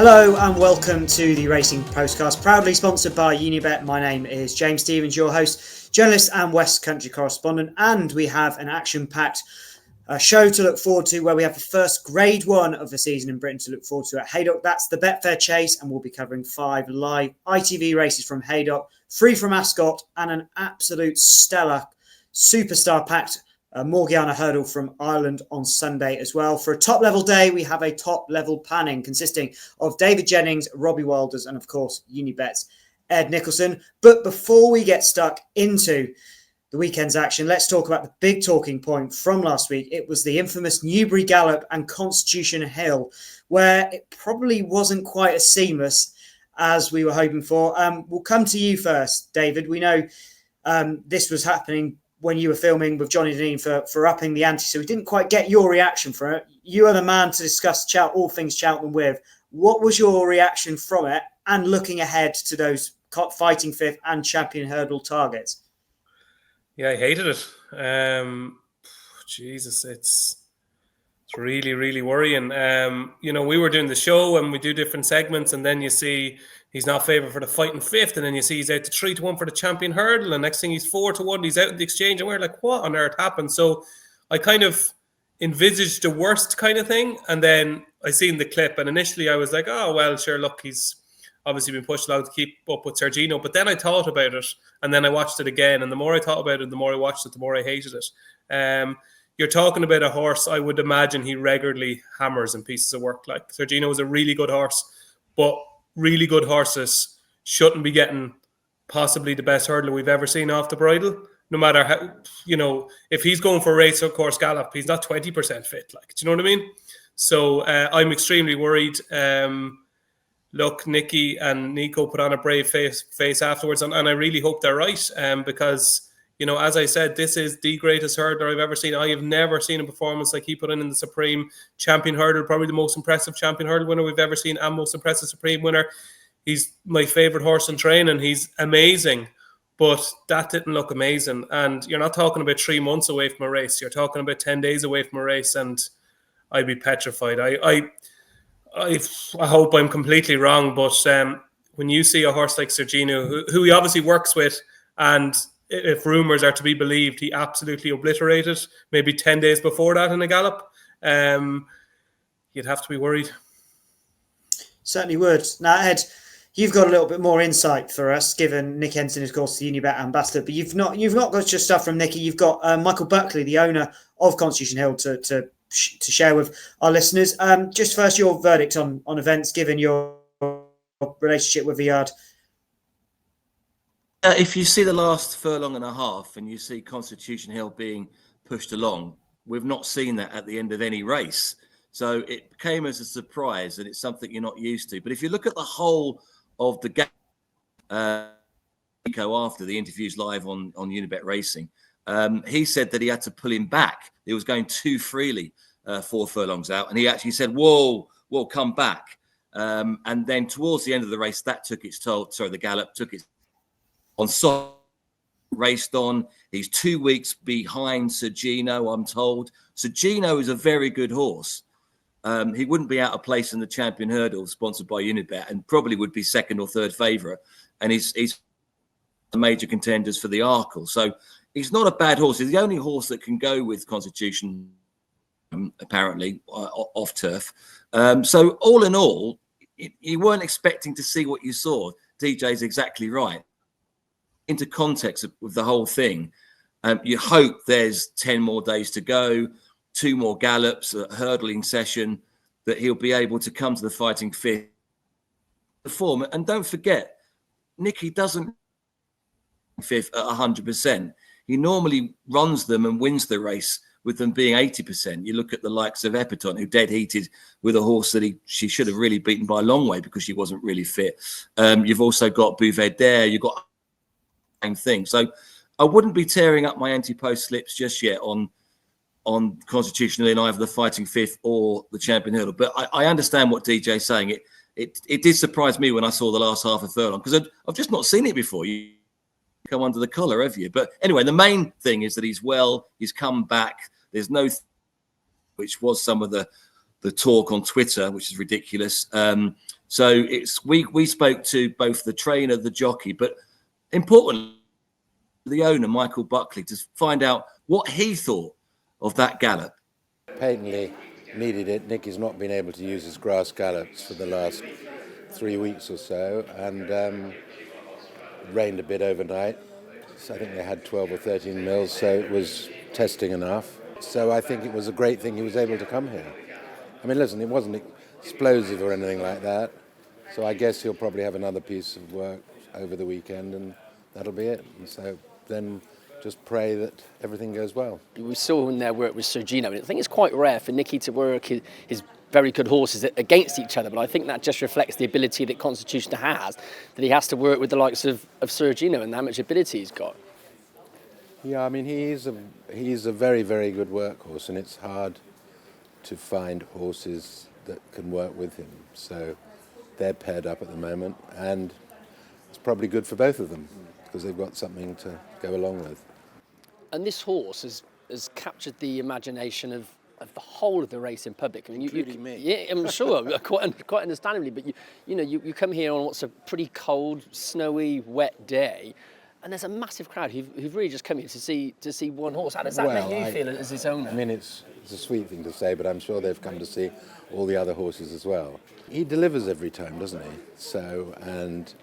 Hello and welcome to the Racing Postcast, proudly sponsored by Unibet. My name is James Stevens, your host, journalist and West Country correspondent, and we have an action-packed show to look forward to where we have the first Grade 1 of the season in Britain to look forward to at Haydock. That's the Betfair Chase, and we'll be covering 5 live ITV races from Haydock, 3 from Ascot, and an absolute stellar, superstar-packed Morgiana hurdle from Ireland on Sunday as well. For a top-level day, we have a top-level panning consisting of David Jennings, Robbie Wilders, and of course, Unibet's Ed Nicholson. But before we get stuck into the weekend's action, let's talk about the big talking point from last week. It was the infamous Newbury Gallop and Constitution Hill, where it probably wasn't quite as seamless as we were hoping for. We'll come to you first, David. We know this was happening when you were filming with Johnny Deneen for upping the ante, so we didn't quite get your reaction from it. You are the man to discuss all things Cheltenham with. What was your reaction from it, and looking ahead to those fighting fifth and champion hurdle targets? Yeah, I hated it. Jesus, it's really, really worrying. We were doing the show and we do different segments, and then you see he's not favoured for the fighting fifth, and then you see he's out to 3-1 for the champion hurdle, and next thing he's 4-1, he's out in the exchange, and we're like, what on earth happened? So I kind of envisaged the worst kind of thing, and then I seen the clip, and initially I was like, oh, well, sure, look, he's obviously been pushed out to keep up with Sergino, but then I thought about it, and then I watched it again, and the more I thought about it, the more I watched it, the more I hated it. You're talking about a horse, I would imagine he regularly hammers in pieces of work. Like, Sergino is a really good horse, but really good horses shouldn't be getting possibly the best hurdler we've ever seen off the bridle. No matter how, if he's going for a race or course gallop, he's not 20% fit. Like, do you know what I mean? So I'm extremely worried. Look, Nicky and Nico put on a brave face afterwards, and I really hope they're right, because, as I said, this is the greatest hurdler I've ever seen. I have never seen a performance like he put in the Supreme Champion Hurdle, probably the most impressive Champion Hurdle winner we've ever seen, and most impressive Supreme winner. He's my favourite horse in training. He's amazing, but that didn't look amazing. And you're not talking about 3 months away from a race. You're talking about 10 days away from a race, and I'd be petrified. I hope I'm completely wrong, but when you see a horse like Sergino, who he obviously works with, and if rumours are to be believed, he absolutely obliterated maybe 10 days before that in a gallop, you'd have to be worried. Certainly would. Now, Ed, you've got a little bit more insight for us, given Nick Henson is, of course, the Unibet ambassador, but you've not got just stuff from Nicky. You've got Michael Buckley, the owner of Constitution Hill, to share with our listeners. Just first, your verdict on events, given your relationship with the yard. If you see the last furlong and a half and you see Constitution Hill being pushed along, we've not seen that at the end of any race. So it came as a surprise, and it's something you're not used to. But if you look at the whole of the game, after the interviews live on Unibet Racing, he said that he had to pull him back. He was going too freely 4 furlongs out, and he actually said, whoa, come back. And then towards the end of the race, that took its toll. Sorry, the gallop took its on soft, raced on. He's 2 weeks behind Sergino, I'm told. Sergino is a very good horse. He wouldn't be out of place in the champion hurdle sponsored by Unibet, and probably would be second or third favourite. And he's the major contenders for the Arkle. So he's not a bad horse. He's the only horse that can go with Constitution, apparently, off turf. So all in all, you weren't expecting to see what you saw. DJ's exactly right. Into context with the whole thing, you hope there's 10 more days to go, 2 more gallops, a hurdling session, that he'll be able to come to the fighting fifth form. And don't forget, Nicky doesn't fifth at 100%. He normally runs them and wins the race with them being 80%. You look at the likes of Epatante, who dead heated with a horse that she should have really beaten by a long way because she wasn't really fit. You've also got Bouvet there. You've got same thing. So I wouldn't be tearing up my anti-post slips just yet on Constitutional in either the fighting fifth or the champion hurdle. But I understand what DJ's saying. It did surprise me when I saw the last half of furlong, because I've just not seen it before. You come under the collar, have you? But anyway, the main thing is that he's well, he's come back. There's no, which was some of the talk on Twitter, which is ridiculous. So we spoke to both the trainer, the jockey, but importantly, the owner, Michael Buckley, to find out what he thought of that gallop. Patently needed it. Nicky's not been able to use his grass gallops for the last 3 weeks or so, and rained a bit overnight. So I think they had 12 or 13 mils, so it was testing enough. So I think it was a great thing he was able to come here. I mean, listen, it wasn't explosive or anything like that, so I guess he'll probably have another piece of work over the weekend, and that'll be it. And so then just pray that everything goes well. We saw him there work with Sergino, and I think it's quite rare for Nicky to work his very good horses against each other, but I think that just reflects the ability that Constitution has, that he has to work with the likes of Sergino and how much ability he's got. Yeah, I mean, he's a very, very good workhorse, and it's hard to find horses that can work with him. So they're paired up at the moment, and it's probably good for both of them because they've got something to go along with. And this horse has captured the imagination of the whole of the racing public. I mean, Including me. Yeah, I'm sure, quite understandably. But you come here on what's a pretty cold, snowy, wet day, and there's a massive crowd who've really just come here to see one horse. How does that make you feel as his owner? I mean, it's a sweet thing to say, but I'm sure they've come to see all the other horses as well. He delivers every time, doesn't he? So, and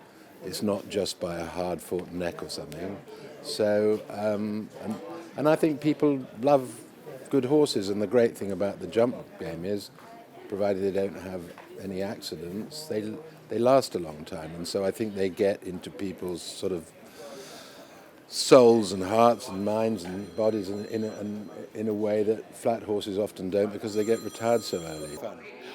it's not just by a hard-fought neck or something. So, and I think people love good horses, and the great thing about the jump game is, provided they don't have any accidents, they last a long time, and so I think they get into people's sort of souls and hearts and minds and bodies in a way that flat horses often don't, because they get retired so early.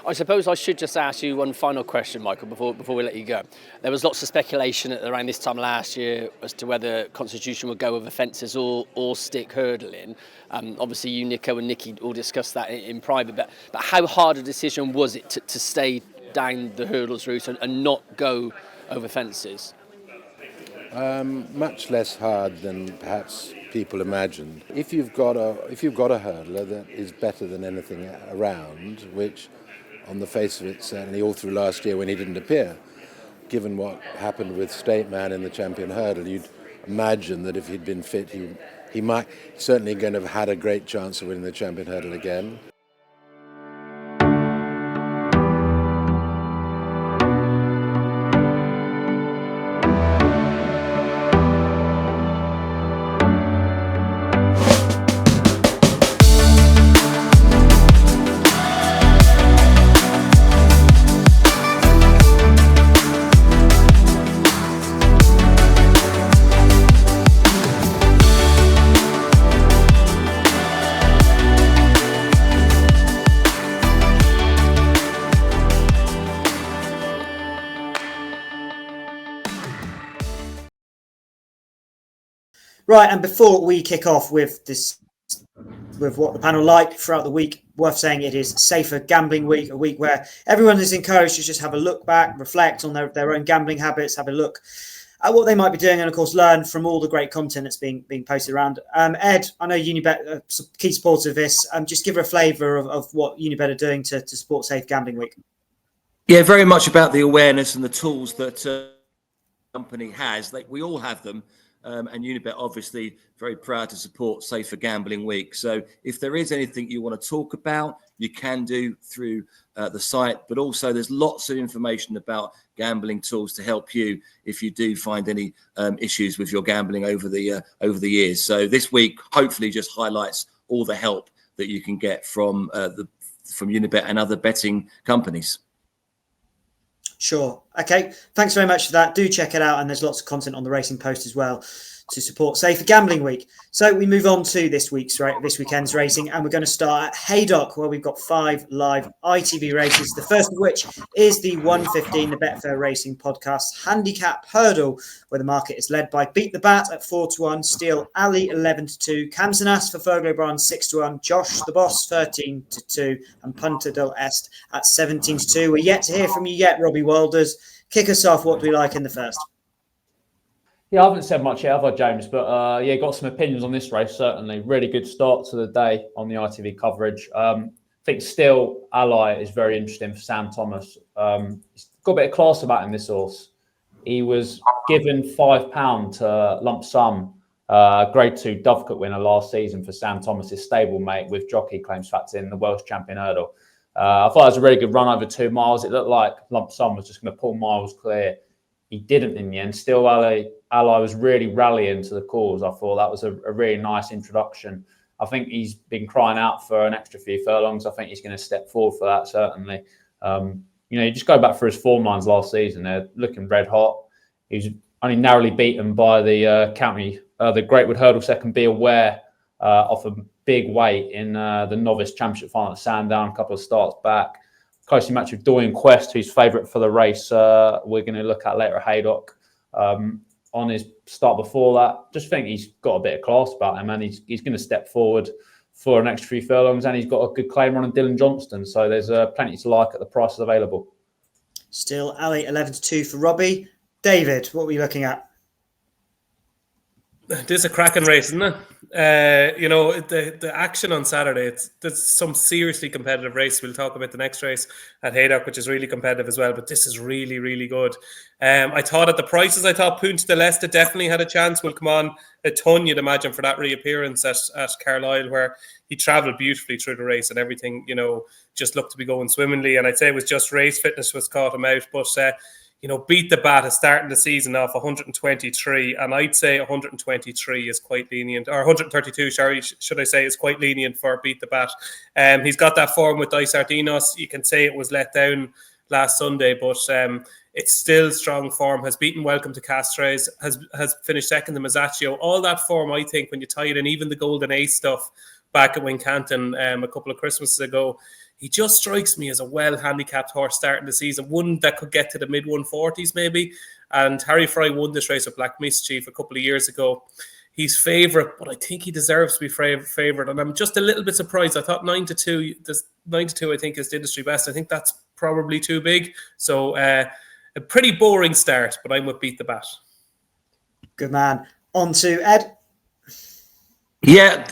I suppose I should just ask you one final question, Michael, before we let you go. There was lots of speculation around this time last year as to whether Constitution would go over fences or stick hurdling. Obviously, you, Nico, and Nicky all discussed that in private, but how hard a decision was it to stay down the hurdles route and not go over fences? Much less hard than perhaps people imagined. If you've got a hurdler that is better than anything around, which on the face of it, certainly all through last year when he didn't appear, given what happened with State Man in the champion hurdle, you'd imagine that if he'd been fit, he might certainly going to have had a great chance of winning the champion hurdle again. Right, and before we kick off with what the panel liked throughout the week, worth saying it is Safer Gambling Week, a week where everyone is encouraged to just have a look back, reflect on their own gambling habits, have a look at what they might be doing, and of course learn from all the great content that's being posted around. Ed, I know Unibet are key supporters of this. Just give her a flavour of what Unibet are doing to support Safe Gambling Week. Yeah, very much about the awareness and the tools that the company has. We all have them. And Unibet obviously very proud to support Safer Gambling Week. So if there is anything you want to talk about, you can do through the site. But also there's lots of information about gambling tools to help you if you do find any issues with your gambling over the years. So this week hopefully just highlights all the help that you can get from Unibet and other betting companies. Sure. Okay. Thanks very much for that. Do check it out. And there's lots of content on the Racing Post as well to support Safer Gambling Week. So we move on to this weekend's racing, and we're going to start at Haydock, where we've got 5 live ITV races. The first of which is the 1:15, the Betfair Racing Podcast handicap hurdle, where the market is led by Beat the Bat at 4-1, Steel Alley 11-2, Camsonas for Fergal O'Brien 6-1, Josh the Boss 13-2, and Punta del Est at 17-2. We're yet to hear from you yet, Robbie Wilders. Kick us off. What do we like in the first? Yeah, I haven't said much yet, have I, James? But got some opinions on this race, certainly. Really good start to the day on the ITV coverage. I think Steel Ally is very interesting for Sam Thomas. got a bit of class about him, this horse. He was given £5 to lump sum Grade 2 Dovecote winner last season for Sam Thomas's stablemate with jockey claims factored in the Welsh champion hurdle. I thought it was a really good run over 2 miles. It looked like lump sum was just going to pull miles clear. He didn't in the end. Still, Ally was really rallying to the cause. I thought that was a really nice introduction. I think he's been crying out for an extra few furlongs. I think he's going to step forward for that, certainly. You just go back for his form lines last season. They're looking red hot. He was only narrowly beaten by the the Greatwood Hurdle second, Be Aware, off a big weight in the novice championship final at Sandown, a couple of starts back. Closely matched with Dorian Quest, who's favourite for the race. We're going to look at later at Haydock. On his start before that, just think he's got a bit of class about him, and he's going to step forward for an extra few furlongs, and he's got a good claim on Dylan Johnston. So there's plenty to like at the prices available. Still, Ali 11-2 for Robbie. David, what were you looking at? This is a cracking race, isn't it? The action on Saturday, there's some seriously competitive race. We'll talk about the next race at Haydock, which is really competitive as well, but this is really, really good. I thought at the prices, I thought Punch de Leicester definitely had a chance. Will come on a ton, you'd imagine, for that reappearance at Carlisle, where he travelled beautifully through the race and everything, just looked to be going swimmingly. And I'd say it was just race fitness was caught him out, but Beat the Bat is starting the season off 123, and I'd say 123 is quite lenient, or 132, should I say, is quite lenient for Beat the Bat. He's got that form with Dice Ardinos. You can say it was let down last Sunday, but it's still strong form. Has beaten Welcome to Castres, has finished second to Mazzaccio. All that form, I think, when you tie it in, even the Golden Ace stuff back at Wincanton a couple of Christmases ago, he just strikes me as a well-handicapped horse starting the season, one that could get to the mid-140s maybe. And Harry Fry won this race with Black Mischief a couple of years ago. He's favourite, but I think he deserves to be favourite. And I'm just a little bit surprised. I thought 9-2, this 9-2 I think is the industry best. I think that's probably too big. So a pretty boring start, but I'm with Beat the Bat. Good man. On to Ed. Yeah,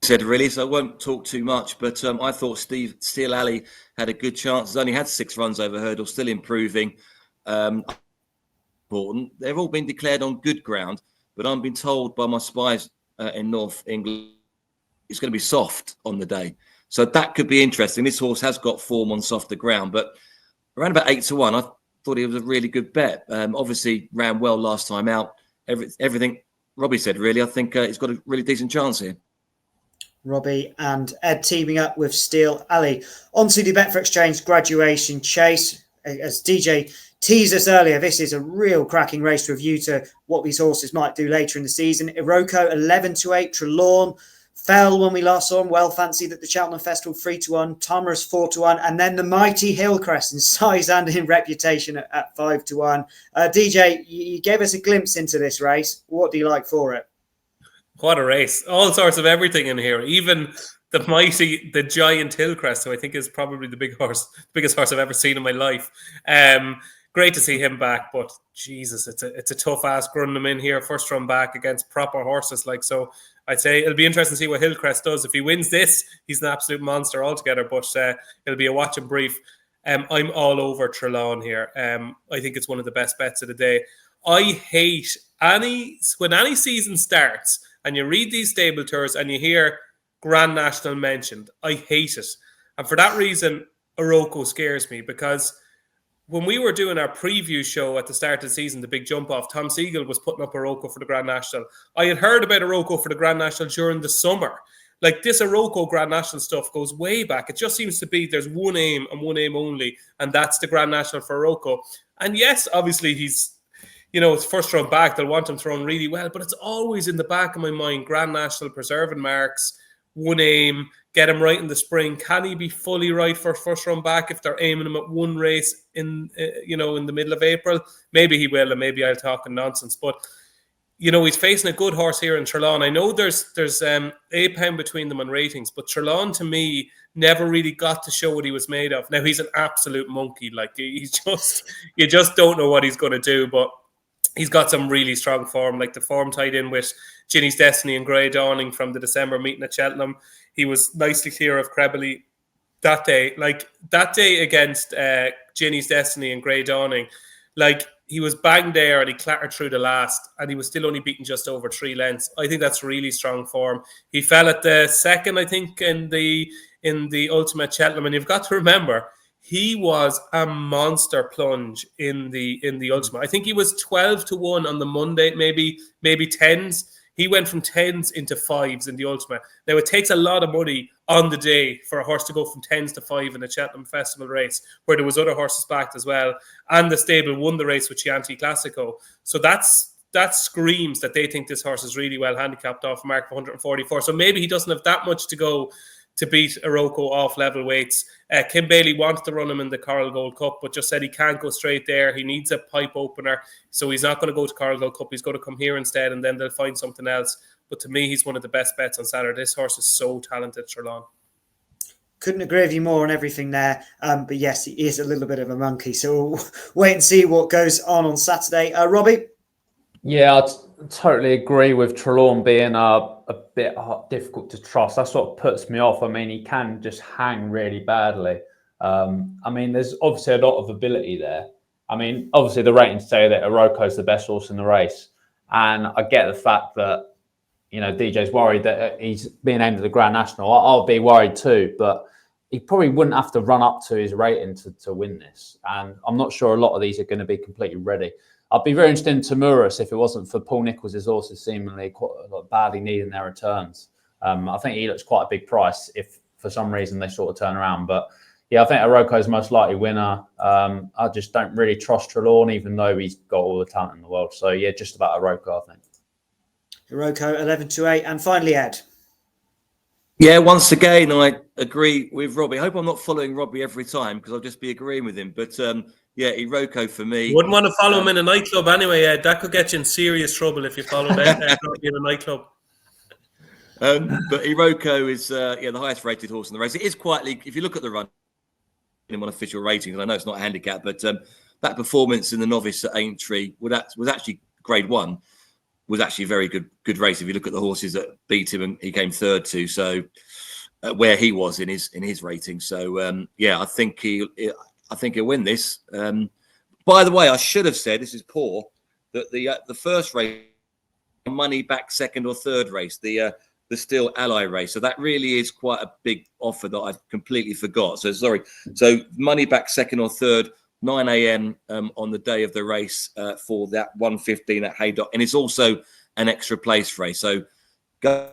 said really, so I won't talk too much, but I thought Steel Alley had a good chance. He's only had 6 runs over hurdle, still improving. Important. They've all been declared on good ground, but I'm being told by my spies in North England it's going to be soft on the day. So that could be interesting. This horse has got form on softer ground, but around about 8-1, I thought he was a really good bet. Obviously ran well last time out. Everything Robbie said, really, I think he's got a really decent chance here. Robbie and Ed teaming up with Steel Alley. On to the Betfair Exchange Graduation Chase. As DJ teased us earlier, this is a real cracking race review to what these horses might do later in the season. Iroko 11-8, Trelawn fell when we last saw him. Well fancied at the Cheltenham Festival 3-1, Tomras 4-1, and then the mighty Hillcrest in size and in reputation at 5-1. DJ, you gave us a glimpse into this race. What do you like for it? What a race. All sorts of everything in here. Even the giant Hillcrest, who I think is probably the biggest horse I've ever seen in my life. Great to see him back, but Jesus, it's a tough ask running him in here, first run back against proper horses. So I'd say it'll be interesting to see what Hillcrest does. If he wins this, he's an absolute monster altogether, but it'll be a watch and brief. I'm all over Trelawn here. I think it's one of the best bets of the day. I hate when any season starts and you read these stable tours and you hear Grand National mentioned, I hate it. And for that reason, Iroko scares me, because when we were doing our preview show at the start of the season, the big jump off, Tom Siegel was putting up Iroko for the Grand National. I had heard about Iroko for the Grand National during the summer. Like, this Iroko Grand National stuff goes way back. It just seems to be there's one aim and one aim only, and that's the Grand National for Iroko. And yes, obviously he's, it's first run back. They'll want him thrown really well, but it's always in the back of my mind, Grand National, preserving marks, one aim, get him right in the spring. Can he be fully right for first run back if they're aiming him at one race in the middle of April? Maybe he will, and maybe I'll talk nonsense. But, he's facing a good horse here in Trelawn. I know there's £8 between them on ratings, but Trelawn, to me, never really got to show what he was made of. Now, he's an absolute monkey. Like, you just don't know what he's going to do, but he's got some really strong form, like the form tied in with Ginny's Destiny and Grey Dawning from the December meeting at Cheltenham. He was nicely clear of Crebley that day. Like that day against Ginny's Destiny and Grey Dawning, like he was bang there and he clattered through the last and he was still only beaten just over 3 lengths. I think that's really strong form. He fell at the second, I think, in the Ultimate Cheltenham, and you've got to remember he was a monster plunge in the Ultimate. I think he was 12-1 on the Monday, maybe 10s. He went from 10s into 5s in the Ultimate. Now, it takes a lot of money on the day for a horse to go from 10s to 5 in the Cheltenham Festival race, where there was other horses backed as well. And the stable won the race with Chianti Classico. So that screams that they think this horse is really well handicapped off a mark of 144. So maybe he doesn't have that much to go to beat Iroko off level weights. Kim Bailey wanted to run him in the Coral Gold Cup, but just said he can't go straight there. He needs a pipe opener, so he's not going to go to Coral Gold Cup. He's going to come here instead, and then they'll find something else. But to me, he's one of the best bets on Saturday. This horse is so talented, Trelawn. Couldn't agree with you more on everything there. But yes, he is a little bit of a monkey. So we'll wait and see what goes on Saturday. Robbie? Yeah, I totally agree with Trelawn being a bit difficult to trust. That's what puts me off. I mean, he can just hang really badly. I mean, there's obviously a lot of ability there. I mean, obviously the ratings say that Iroko's the best horse in the race. And I get the fact that, you know, DJ's worried that he's being aimed at the Grand National. I'll be worried too, but he probably wouldn't have to run up to his rating to win this. And I'm not sure a lot of these are going to be completely ready. I'd be very interested in Tamuras if it wasn't for Paul Nicholls' horses seemingly quite badly needing their returns. I think he looks quite a big price if for some reason they sort of turn around. But yeah, I think Iroko's most likely winner. I just don't really trust Trelawn, even though he's got all the talent in the world. So yeah, just about Iroko, I think. Iroko 11-8, and finally Ed. Yeah, once again, I agree with Robbie. I hope I'm not following Robbie every time because I'll just be agreeing with him. But yeah, Iroko for me. You wouldn't want to follow him in a nightclub anyway, Ed. That could get you in serious trouble if you followed Ed in a nightclub. But Iroko is the highest rated horse in the race. It is quietly, if you look at the run in one official rating, and I know it's not a handicap, but that performance in the novice at Aintree was actually grade 1. Was actually a very good race if you look at the horses that beat him and he came third to. So where he was in his rating. So yeah, I think he'll win this. By the way, I should have said, this is poor, that the first race, money back second or third race, the Steel Ally race. So that really is quite a big offer that I completely forgot. So sorry. So money back second or third, 9 a.m. On the day of the race for that 1:15 at Haydock. And it's also an extra place race. So go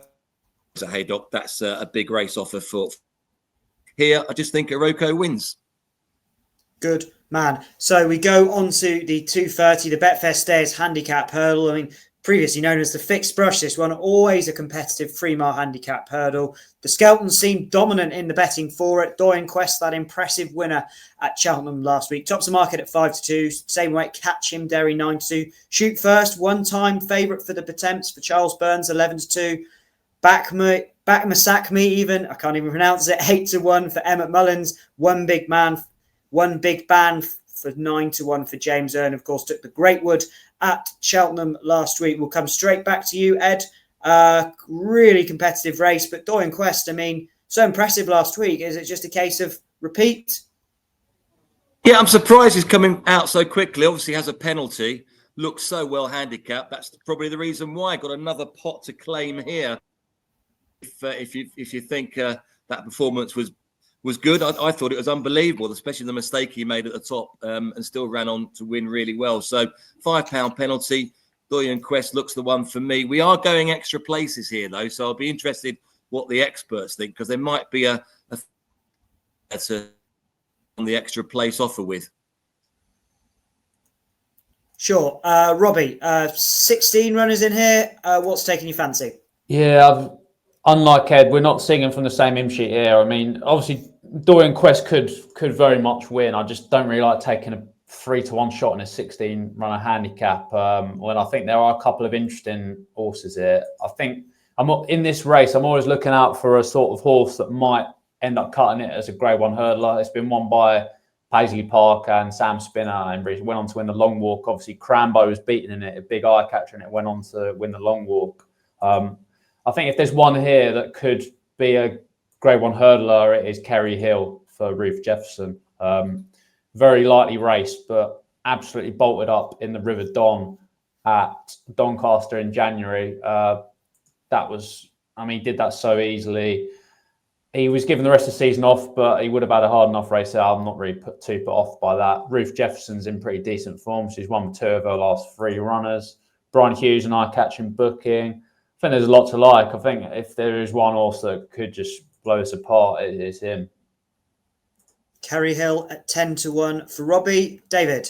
to Haydock. That's a big race offer for here. I just think Iroko wins. Good man. So we go on to the 2:30, the Betfair Stairs Handicap Hurdle. I mean, previously known as the Fixed Brush, this one always a competitive 3-mile handicap hurdle. The Skeltons seemed dominant in the betting for it. Doyen Quest, that impressive winner at Cheltenham last week, tops the market at 5-2. Same weight, Catch Him Derry 9-2. Shoot First, one-time favourite for the Potemps for Charles Burns 11-2. Back Masak Me even, I can't even pronounce it, 8-1 for Emmett Mullins. One big band for 9-1 for James Earn. Of course, took the Greatwood at Cheltenham last week. We'll come straight back to you, Ed. Really competitive race, but Doyen Quest, I mean, so impressive last week. Is it just a case of repeat? Yeah, I'm surprised he's coming out so quickly. Obviously has a penalty, looks so well handicapped. That's probably the reason why. Got another pot to claim here. If you think that performance was good, I thought it was unbelievable, especially the mistake he made at the top and still ran on to win really well. So £5 penalty. Doyen Quest looks the one for me. We are going extra places here, though, so I'll be interested what the experts think, because there might be a on the extra place offer with. Sure. Robbie, 16 runners in here. What's taking your fancy? Yeah, unlike Ed, we're not singing from the same hymn sheet here. I mean, obviously, Doyen Quest could very much win. I just don't really like taking a 3-1 shot in a 16-runner handicap. When I think there are a couple of interesting horses here. I think in this race, I'm always looking out for a sort of horse that might end up cutting it as a Grade 1 hurdler. It's been won by Paisley Park and Sam Spinner, and went on to win the long walk. Obviously, Crambo was beaten in it, a big eye catcher, and it went on to win the long walk. I think if there's one here that could be a Grade 1 hurdler, it is Kerry Hill for Ruth Jefferson. Very lightly raced, but absolutely bolted up in the River Don at Doncaster in January. He did that so easily. He was given the rest of the season off, but he would have had a hard enough race. I'm not really too put off by that. Ruth Jefferson's in pretty decent form. She's won 2 of her last 3 runners. Brian Hughes and I catching booking. I think there's a lot to like. I think if there is one horse that could just blow us apart, it is him. Kerry Hill at 10-1 for Robbie. David?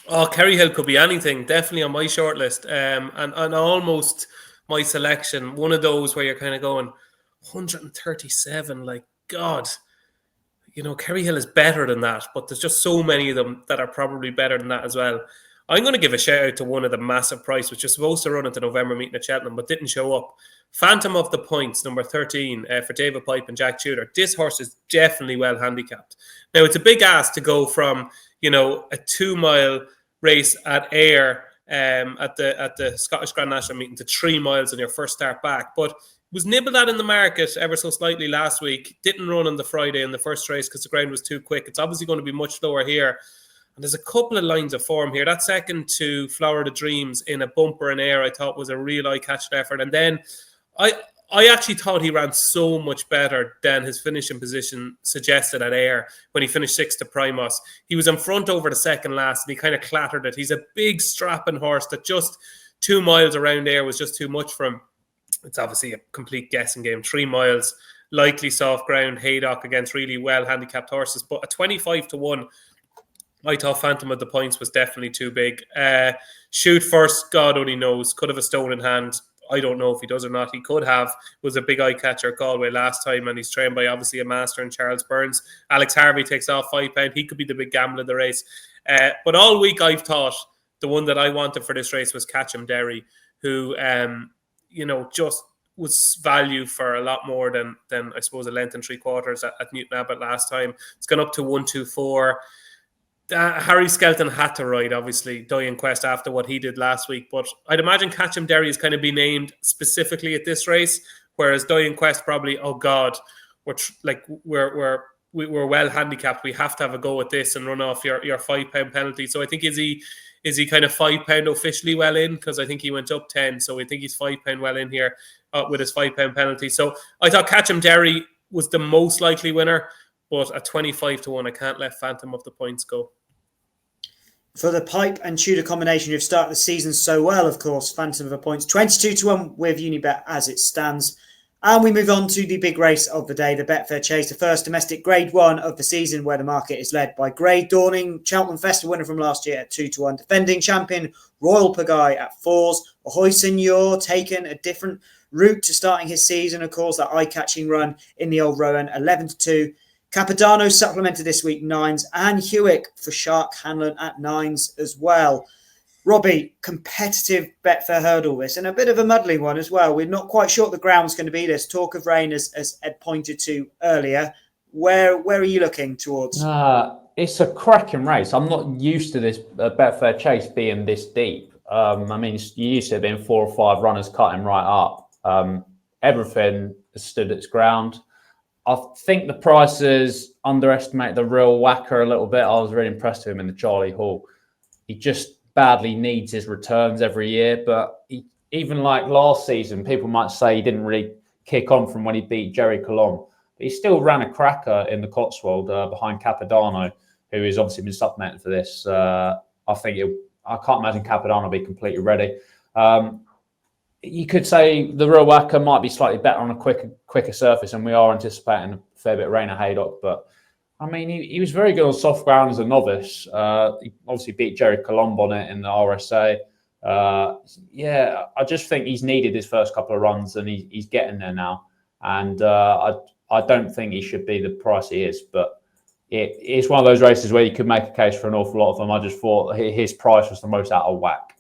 Oh, Kerry Hill could be anything. Definitely on my shortlist. And almost my selection. One of those where you're kind of going, 137, like, God. You know, Kerry Hill is better than that, but there's just so many of them that are probably better than that as well. I'm going to give a shout out to one of the massive price, which was supposed to run at the November meeting at Cheltenham, but didn't show up. Phantom of the Points, number 13, for David Pipe and Jack Tudor. This horse is definitely well handicapped. Now, it's a big ask to go from, a 2-mile race at Ayr at the Scottish Grand National meeting to 3 miles on your first start back, but was nibbled at in the market ever so slightly last week. Didn't run on the Friday in the first race because the ground was too quick. It's obviously going to be much slower here. And there's a couple of lines of form here. That second to Florida Dreams in a bumper in Ayr, I thought was a real eye-catching effort. And then I actually thought he ran so much better than his finishing position suggested at Ayr when he finished 6th to Primos. He was in front over the second last and he kind of clattered it. He's a big strapping horse that just 2 miles around Ayr was just too much for him. It's obviously a complete guessing game. 3 miles, likely soft ground, Haydock against really well handicapped horses. But at 25-1, I thought Phantom of the Points was definitely too big. Shoot first, God only knows. Could have a stone in hand. I don't know if he does or not. He could have. Was a big eye catcher at Galway last time, and he's trained by obviously a master in Charles Burns. Alex Harvey takes off £5. He could be the big gamble of the race. But all week I've thought the one that I wanted for this race was Catchem Derry, who just was value for a lot more than I suppose a length and 3/4 at Newton Abbot last time. It's gone up to 124. Harry Skelton had to ride, obviously, Diane Quest after what he did last week. But I'd imagine Catchem Derry is kind of be named specifically at this race, whereas Diane Quest probably, oh God, we're well handicapped. We have to have a go at this and run off your £5 penalty. So I think is he kind of £5 officially well in? Because I think he went up 10, so I think he's £5 well in here with his £5 penalty. So I thought Catchem Derry was the most likely winner. But at 25-1, I can't let Phantom of the Points go. For the Pipe and Tudor combination, who've started the season so well, of course, Phantom of the Points, 22-1 with Unibet as it stands. And we move on to the big race of the day, the Betfair Chase, the first domestic Grade 1 of the season, where the market is led by Grey Dawning, Cheltenham Festival winner from last year at 2-1, defending champion Royal Pagaille at 4s, Ahoy Senor taken a different route to starting his season, of course, that eye-catching run in the Old Rowan, 11-2. Capodanno supplemented this week 9s, and Hewick for Shark Hanlon at 9s as well. Robbie, competitive Betfair hurdle this, and a bit of a muddling one as well. We're not quite sure what the ground's going to be. There's talk of rain, as Ed pointed to earlier. Where are you looking towards? It's a cracking race. I'm not used to this Betfair Chase being this deep. You used to it being 4 or 5 runners cutting right up. Everything has stood its ground. I think the prices underestimate the real whacker a little bit. I was really impressed with him in the Charlie Hall. He just badly needs his returns every year. But even like last season, people might say he didn't really kick on from when he beat Jerry Colomb. But he still ran a cracker in the Cotswold behind Capodanno, who has obviously been supplemented for this. I can't imagine Capodanno will be completely ready. You could say the real whacker might be slightly better on a quicker surface, and we are anticipating a fair bit of rain at Haydock. But he was very good on soft ground as a novice. He obviously beat Jerry Colomb on it in the RSA. I just think he's needed his first couple of runs, and he's getting there now. And I don't think he should be the price he is, but it's one of those races where you could make a case for an awful lot of them. I just thought his price was the most out of whack.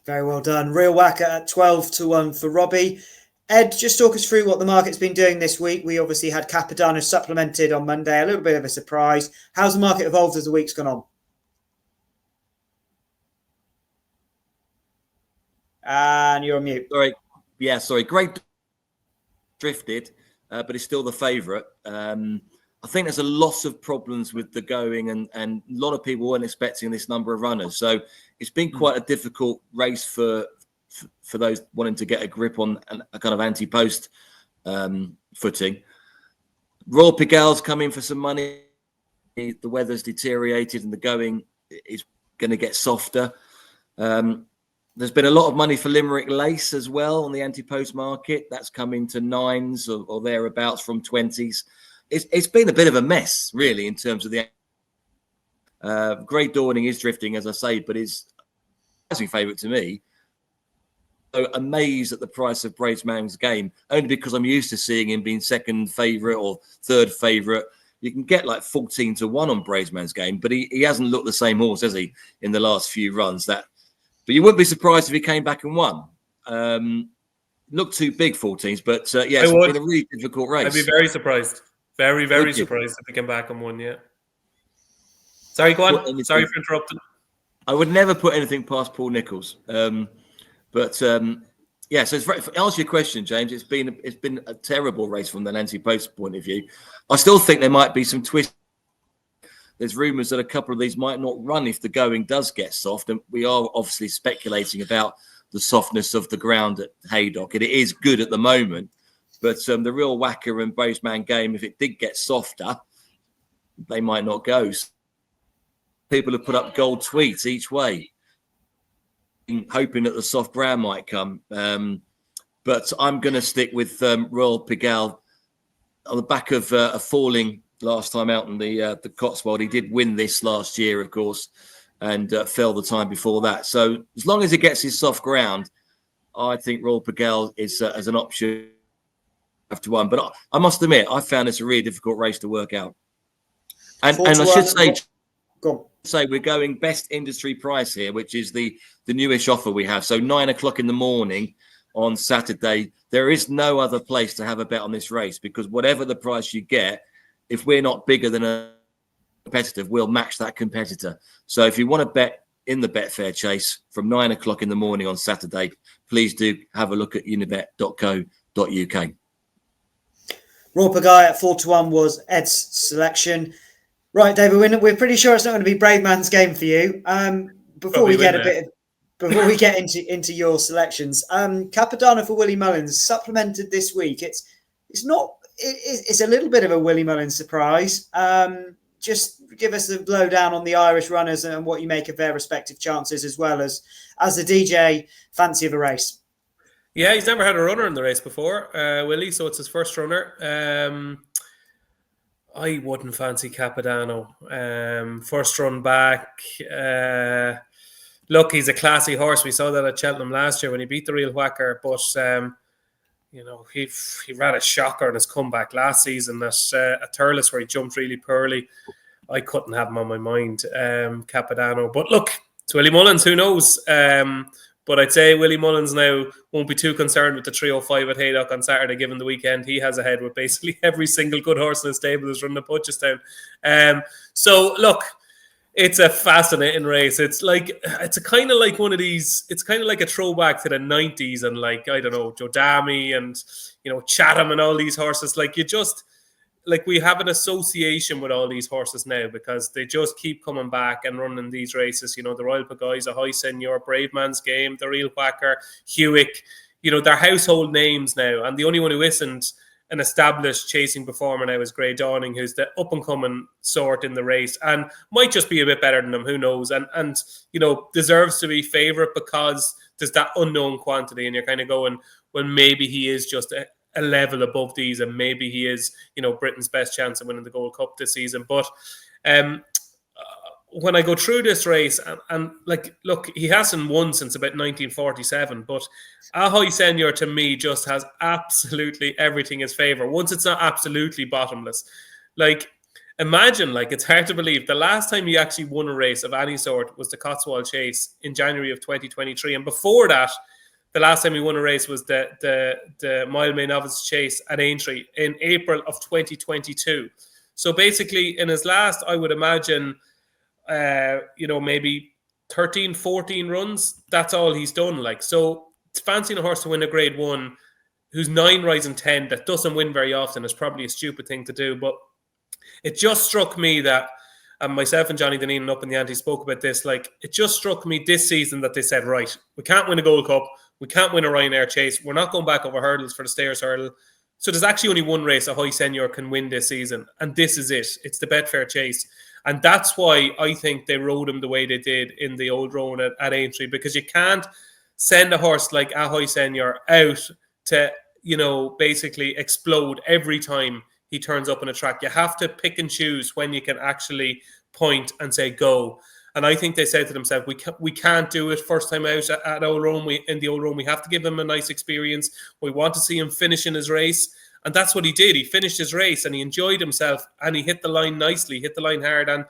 Very well done. Real whacker at 12-1 for Robbie. Ed, just talk us through what the market's been doing this week. We obviously had Capodanno supplemented on Monday, a little bit of a surprise. How's the market evolved as the week's gone on? And you're on mute. Sorry. Great drifted. but it's still the favourite. I think there's a lot of problems with the going, and a lot of people weren't expecting this number of runners. So it's been quite a difficult race for those wanting to get a grip on a kind of anti-post footing. Royal Pigalle come in for some money. The weather's deteriorated and the going is going to get softer. There's been a lot of money for Limerick Lace as well on the anti-post market. That's come into 9s or thereabouts from 20s. It's been a bit of a mess, really, in terms of the Great Dawning is drifting, as I say, but is a surprising favourite to me. So amazed at the price of Bravesman's Game, only because I'm used to seeing him being second favourite or third favourite. You can get like 14-1 on Bravesman's Game, but he hasn't looked the same horse, has he, in the last few runs? But you wouldn't be surprised if he came back and won. Looked too big, 14s, but it's been a really difficult race. I'd be very surprised. Very, very surprised if he came back and won, yeah. Sorry, go on. Sorry for interrupting. I would never put anything past Paul Nicholls. So to answer your question, James, it's been a terrible race from the anti-post point of view. I still think there might be some twists. There's rumours that a couple of these might not run if the going does get soft, and we are obviously speculating about the softness of the ground at Haydock. It is good at the moment, but the real whacker and Bravesman Game, if it did get softer, they might not go. People have put up gold tweets each way, hoping that the soft ground might come. But I'm going to stick with Royal Pigalle on the back of a falling last time out in the Cotswold. He did win this last year, of course, and fell the time before that. So as long as he gets his soft ground, I think Royal Pigalle is as an option to one. But I must admit, I found this a really difficult race to work out. And I should say, we're going best industry price here, which is the newish offer we have. So 9 o'clock in the morning on Saturday, there is no other place to have a bet on this race, because whatever the price you get, if we're not bigger than a competitor, we'll match that competitor. So if you want to bet in the Betfair Chase from 9 o'clock in the morning on Saturday, please do have a look at unibet.co.uk. Royal Pigalle at 4-1 was Ed's selection. Right, David, we're pretty sure it's not going to be Bravesman's Game for you. Before we get into your selections, Capadonna for Willie Mullins supplemented this week. It's a little bit of a Willie Mullins surprise. Just give us a lowdown on the Irish runners and what you make of their respective chances, as well as the DJ fancy of a race. Yeah, he's never had a runner in the race before, Willie, so it's his first runner. I wouldn't fancy Capadano. First run back. Look, he's a classy horse. We saw that at Cheltenham last year when he beat the real whacker. But, he ran a shocker in his comeback last season at Thurles, where he jumped really poorly. I couldn't have him on my mind, Capadano. But look, it's Willie Mullins. Who knows? But I'd say Willie Mullins now won't be too concerned with the 305 at Haydock on Saturday, given the weekend he has ahead with basically every single good horse in his stable is running at Punchestown. So look, it's a fascinating race. It's kind of like one of these. It's kind of like a throwback to the 90s and Joe Dami and Chatham and all these horses. We have an association with all these horses now because they just keep coming back and running these races. The Royal Pigalle, a High Senior, Bravesman's Game, the Real Whacker, Hewick. They're household names now. And the only one who isn't an established chasing performer now is Grey Dawning, who's the up-and-coming sort in the race and might just be a bit better than them. Who knows? And deserves to be favourite because there's that unknown quantity and you're kind of going, well, maybe he is just a level above these, and maybe he is, Britain's best chance of winning the Gold Cup this season. But when I go through this race, and look, he hasn't won since about 1947, but a High Senior to me just has absolutely everything in his favour. Once it's not absolutely bottomless. Imagine, it's hard to believe, the last time he actually won a race of any sort was the Cotswold Chase in January of 2023. And before that, the last time he won a race was the Mile May Novice Chase at Aintree in April of 2022. So basically, in his last, I would imagine, maybe 13, 14 runs, that's all he's done. So fancying a horse to win a Grade 1 who's 9 rising 10 that doesn't win very often is probably a stupid thing to do. But it just struck me that, and myself and Johnny Deneen up in the ante spoke about this, like, it just struck me this season that they said, right, we can't win a Gold Cup, we can't win a Ryanair Chase, we're not going back over hurdles for the Stayers hurdle. So there's actually only one race a high senior can win this season, and this is it. It's the Betfair Chase. And that's why I think they rode him the way they did in the Old Roan at Aintree, because you can't send a horse like a high senior out to, you know, basically explode every time he turns up on a track. You have to pick and choose when you can actually point and say go. And I think they said to themselves, we can't do it first time out at Old Roan. In the Old Roan, we have to give him a nice experience. We want to see him finishing his race. And that's what he did. He finished his race and he enjoyed himself and he hit the line nicely, hit the line hard. And,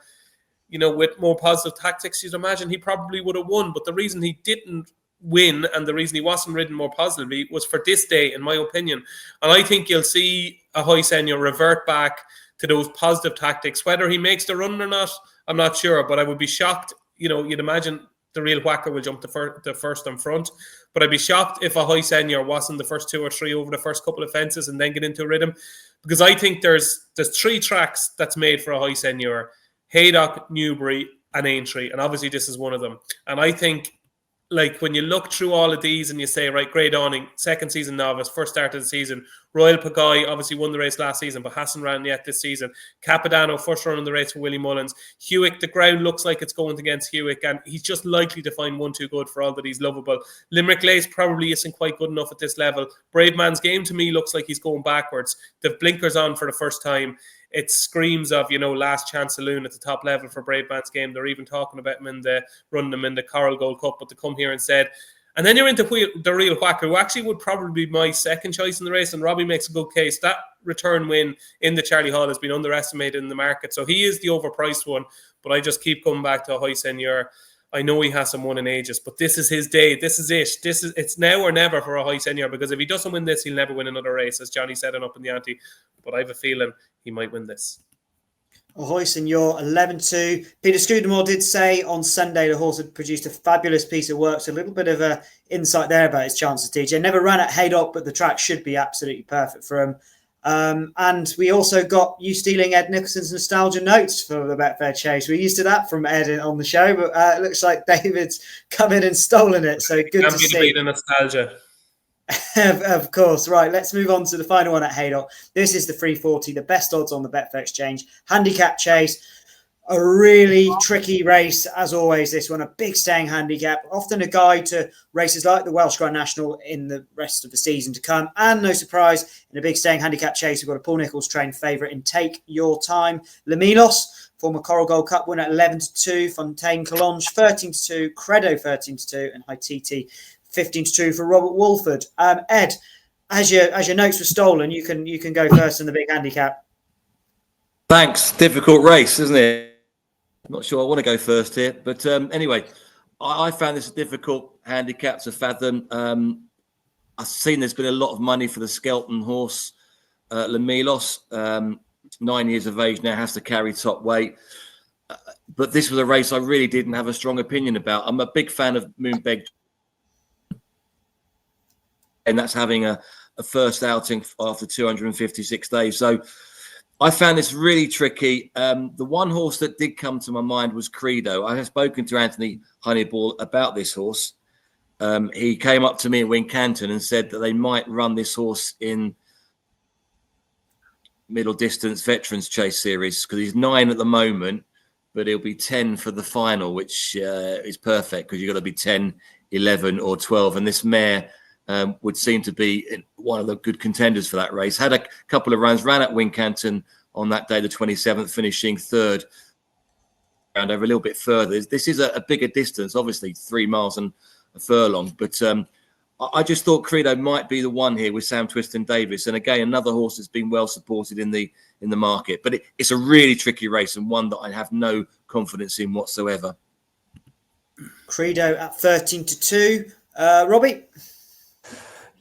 you know, with more positive tactics, you'd imagine he probably would have won. But the reason he didn't win and the reason he wasn't ridden more positively was for this day, in my opinion. And I think you'll see a high senior revert back to those positive tactics. Whether he makes the run or not, I'm not sure, but I would be shocked. You know, you'd imagine the real whacker will jump the first in front, but I'd be shocked if a high senior wasn't the first 2 or 3 over the first couple of fences and then get into a rhythm, because I think there's 3 tracks that's made for a high senior: Haydock, Newbury and Aintree, and obviously this is one of them. And I think, like, when you look through all of these and you say, right, Grey Dawning, second season novice, first start of the season. Royal Pagaille obviously won the race last season, but hasn't ran yet this season. Capadano, first run in the race for Willie Mullins. Hewick, the ground looks like it's going against Hewick, and he's just likely to find one too good for all that he's lovable. Limerick Lace probably isn't quite good enough at this level. Brave Man's Game, to me, looks like he's going backwards. The blinkers on for the first time. It screams of, you know, Last Chance Saloon at the top level for Brave Man's Game. They're even talking about him running them in the Coral Gold Cup, but to come here instead. And then you're into the real whacker, who actually would probably be my second choice in the race, and Robbie makes a good case. That return win in the Charlie Hall has been underestimated in the market, so he is the overpriced one, but I just keep coming back to a high senior. I know he hasn't won in ages, but this is his day. This is it. It's now or never for a high senior, because if he doesn't win this, he'll never win another race, as Johnny said and up in the ante. But I have a feeling he might win this. Ahoy, Senor, 11-2. Peter Scudamore did say on Sunday the horse had produced a fabulous piece of work, so a little bit of a insight there about his chances, DJ. Never ran at Haydock, but the track should be absolutely perfect for him. And we also got you stealing Ed Nicholson's nostalgia notes for the Betfair Chase. We're used to that from Ed on the show, but it looks like David's come in and stolen it, so good to see. The nostalgia. Of course. Right, let's move on to the final one at Haydock. This is the 340, the best odds on the Betfair Exchange. Handicap Chase, a really tricky race, as always, this one. A big staying handicap, often a guide to races like the Welsh Grand National in the rest of the season to come. And no surprise, in a big staying handicap chase, we've got a Paul Nicholls trained favourite in Take Your Time. Lamilos, former Coral Gold Cup winner, 11-2. Fontaine Collonges, 13-2. Credo, 13-2. And Haititi, 15-2 for Robert Walford. Ed, as your notes were stolen, you can go first in the big handicap. Thanks. Difficult race, isn't it? I'm not sure I want to go first here, but anyway, I found this a difficult handicap to fathom. I've seen there's been a lot of money for the Skelton horse, Lamilos, 9 years of age now, has to carry top weight. But this was a race I really didn't have a strong opinion about. I'm a big fan of Moonbeg, and that's having a first outing after 256 days. So I found this really tricky. The one horse that did come to my mind was Credo. I have spoken to Anthony Honeyball about this horse. He came up to me at Wincanton and said that they might run this horse in middle distance Veterans Chase Series, because he's 9 at the moment, but he'll be 10 for the final, which is perfect, because you've got to be 10, 11 or 12. And this mare would seem to be one of the good contenders for that race. Had a couple of runs, ran at Wincanton on that day, the 27th, finishing third. And over a little bit further. This is a bigger distance, obviously 3 miles and a furlong. But I just thought Credo might be the one here with Sam Twiston Davis. And again, another horse that's been well supported in the market. But it's a really tricky race, and one that I have no confidence in whatsoever. Credo at 13-2. Robbie?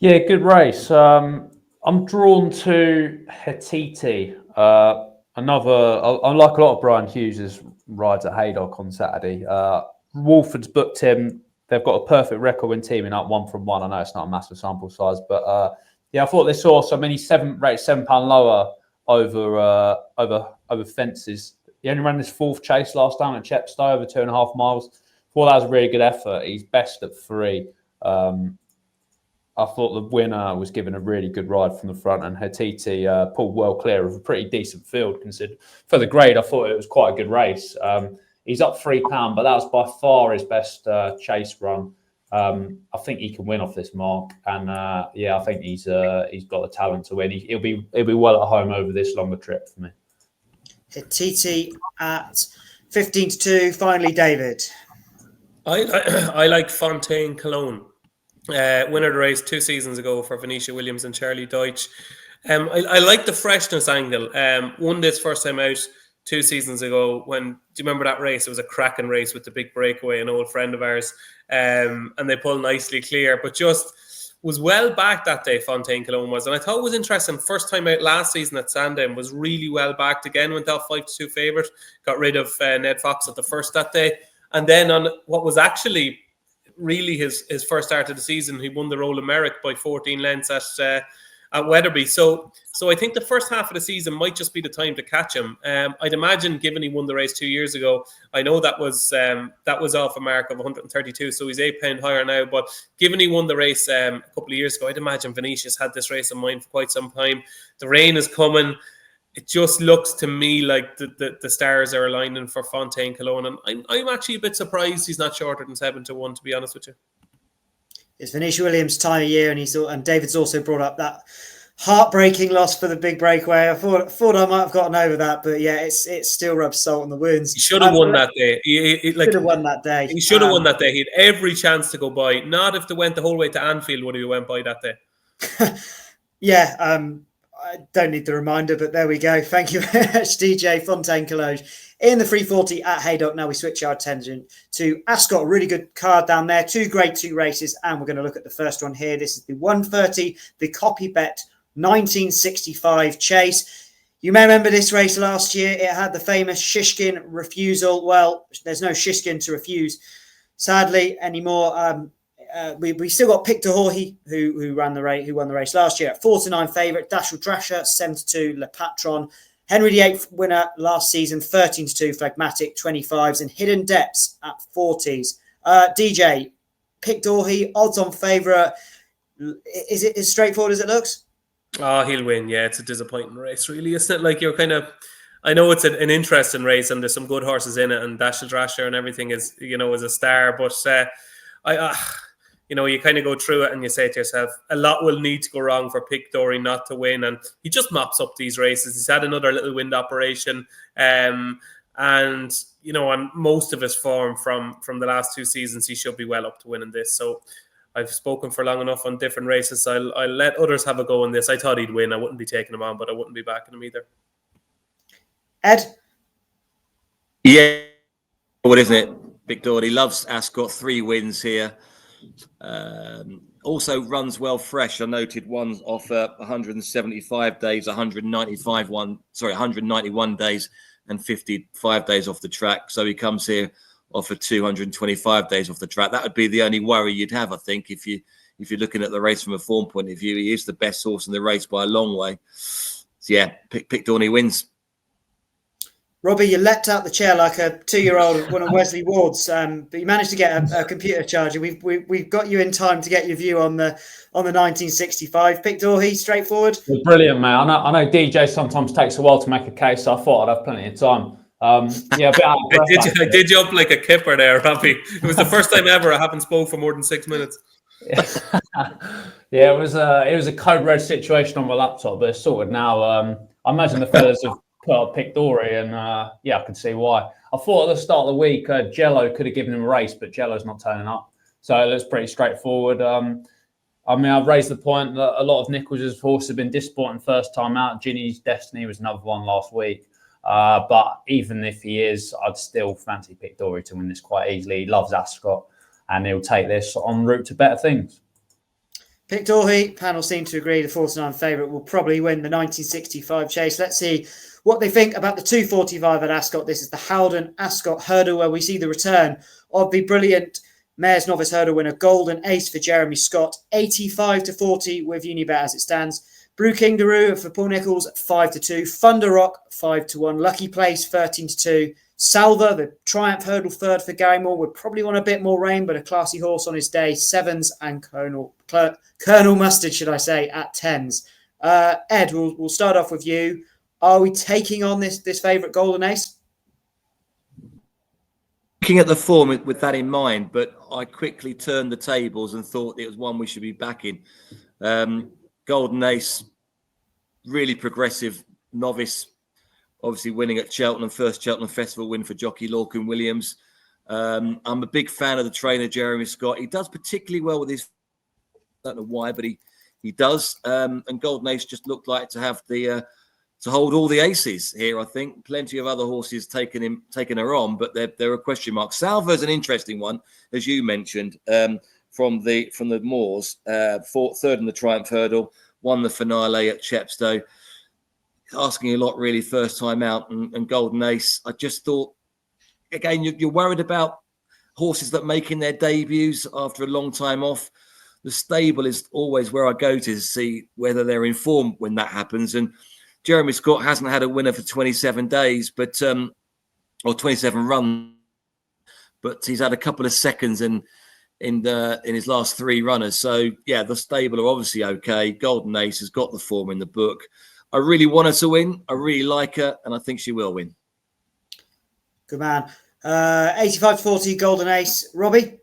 Yeah, good race. I'm drawn to Haititi. I like a lot of Brian Hughes's rides at Haydock on Saturday. Walford's booked him. They've got a perfect record when teaming up 1 from 1. I know it's not a massive sample size, but Yeah, I thought this horse. I mean, he's rated £7 lower over fences. He only ran his 4th chase last time at Chepstow over 2.5 miles. Thought that was a really good effort. He's best at 3. I thought the winner was given a really good ride from the front, and Hatiti pulled well clear of a pretty decent field considered for the grade. I thought it was quite a good race. He's up £3, but that was by far his best chase run. I think he can win off this mark, and I think he's got the talent to win. He'll be well at home over this longer trip for me. Hatiti at 15-2. Finally, David. I like Fontaine Cologne. Winner of the race 2 seasons ago for Venetia Williams and Charlie Deutsch. I like the freshness angle. Won this first time out 2 seasons ago. Do you remember that race? It was a cracking race with the big breakaway, an old friend of ours. And they pulled nicely clear, but just was well backed that day, Fontaine Cologne was. And I thought it was interesting. First time out last season at Sandown, was really well backed again, went out 5-2 favourite, got rid of Ned Fox at the first that day. And then on what was actually really his first start of the season, he won the Roland Merrick by 14 lengths at Wetherby. So I think the first half of the season might just be the time to catch him. I'd imagine, given he won the race 2 years ago, I know that was off a mark of 132, so he's £8 higher now. But given he won the race a couple of years ago, I'd imagine Venetia's had this race in mind for quite some time. The rain is coming. It just looks to me like the stars are aligning for Fontaine Cologne, and I'm actually a bit surprised he's not shorter than 7-1, to be honest with you. It's Venetia Williams' time of year, and David's also brought up that heartbreaking loss for the big breakaway. I thought I might have gotten over that, but yeah, it still rubs salt on the wounds. He should have won that day. He should have won that day. He should have won that day. He had every chance to go by. Not if they went the whole way to Anfield would he went by that day. Yeah, I don't need the reminder, but there we go. Thank you very much, DJ. Fontaine Cologne in the 340 at Haydock. Now we switch our attention to Ascot. A really good card down there. 2 Grade 2 races, and we're going to look at the first one here. This is the 130, the Copy Bet 1965 Chase. You may remember this race last year. It had the famous Shishkin refusal. Well, there's no Shishkin to refuse, sadly, anymore. We still got Pic d'Orhy, who won the race last year at 4-9 favourite. Dashel Drasher 7-2 Le Patron. Henry VIII winner last season 13-2 Phlegmatic 25s, and Hidden Depths at 40s. DJ, Pic d'Orhy, odds on favourite. Is it as straightforward as it looks? Oh, he'll win. Yeah, it's a disappointing race, really. Isn't it? Like, you're kind of, I know it's an interesting race and there's some good horses in it, and Dashel Drasher and everything is a star, but you kind of go through it and you say to yourself, a lot will need to go wrong for Pic d'Orhy not to win. And he just mops up these races. He's had another little wind operation. And, on most of his form from the last 2 seasons, he should be well up to winning this. So I've spoken for long enough on different races. So I'll let others have a go in this. I thought he'd win. I wouldn't be taking him on, but I wouldn't be backing him either. Ed? Yeah. What isn't it? Pic d'Orhy loves Ascot. 3 wins here. Also runs well fresh. I noted one's off 175 days, 191 days and 55 days off the track. So he comes here off 225 days off the track. That would be the only worry you'd have, I think, if you're looking at the race from a form point of view. He is the best horse in the race by a long way. So yeah, Pic d'Orhy wins. Robbie, you leapt out the chair like a 2-year-old one of Wesley Ward's, but you managed to get a computer charger. We've got you in time to get your view on the 1965. Pic d'Orhy, straightforward. Brilliant, mate. I know DJ sometimes takes a while to make a case, so I thought I'd have plenty of time. A bit out of breath. I did you up like a kipper there, Robbie. It was the first time ever I haven't spoke for more than 6 minutes. Yeah, it was a code red situation on my laptop, but it's sorted now. I imagine the fellas have put up Pic d'Orhy, and I can see why. I thought at the start of the week, Jello could have given him a race, but Jello's not turning up. So it looks pretty straightforward. I've raised the point that a lot of Nicholson's horses have been disappointing first time out. Ginny's Destiny was another one last week. But even if he is, I'd still fancy Pic d'Orhy to win this quite easily. He loves Ascot, and he'll take this en route to better things. Pic d'Orhy, panel seem to agree the 4-9 favourite will probably win the 1965 Chase. Let's see what they think about the 245 at Ascot. This is the Howden Ascot Hurdle, where we see the return of the brilliant Mayor's Novice Hurdle winner Golden Ace for Jeremy Scott, 85-40 with Unibet as it stands. Brew King Daru for Paul Nichols, 5-2. Thunder Rock, 5-1. Lucky Place, 13-2. Salva, the Triumph Hurdle third for Gary Moore, would probably want a bit more rain, but a classy horse on his day. 7s and Colonel Mustard, should I say, at 10s. Ed, we'll start off with you. Are we taking on this favourite Golden Ace? Looking at the form with that in mind, but I quickly turned the tables and thought it was one we should be backing. Golden Ace, really progressive novice, obviously winning at Cheltenham, first Cheltenham Festival win for jockey Lorcan Williams. I'm a big fan of the trainer, Jeremy Scott. He does particularly well with his, I don't know why, but he does. And Golden Ace just looked like to have the to hold all the aces here. I think plenty of other horses taking her on, but there are question marks. Salva's an interesting one, as you mentioned, from the Moors, third in the Triumph Hurdle, won the finale at Chepstow. Asking a lot really first time out, and Golden Ace. I just thought, again, you're worried about horses that making their debuts after a long time off. The stable is always where I go to see whether they're in form when that happens. And Jeremy Scott hasn't had a winner for 27 days, but or 27 runs, but he's had a couple of seconds in his last 3 runners. So yeah, the stable are obviously okay. Golden Ace has got the form in the book. I really want her to win. I really like her, and I think she will win. Good man. 85-40 Golden Ace. Robbie?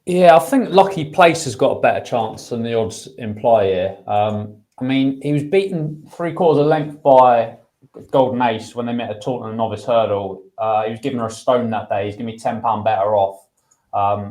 Yeah, I think Lucky Place has got a better chance than the odds imply here. I mean, he was beaten 3/4 length by Golden Ace when they met at Taunton Novice Hurdle. He was giving her a stone that day. He's going to be £10 better off. I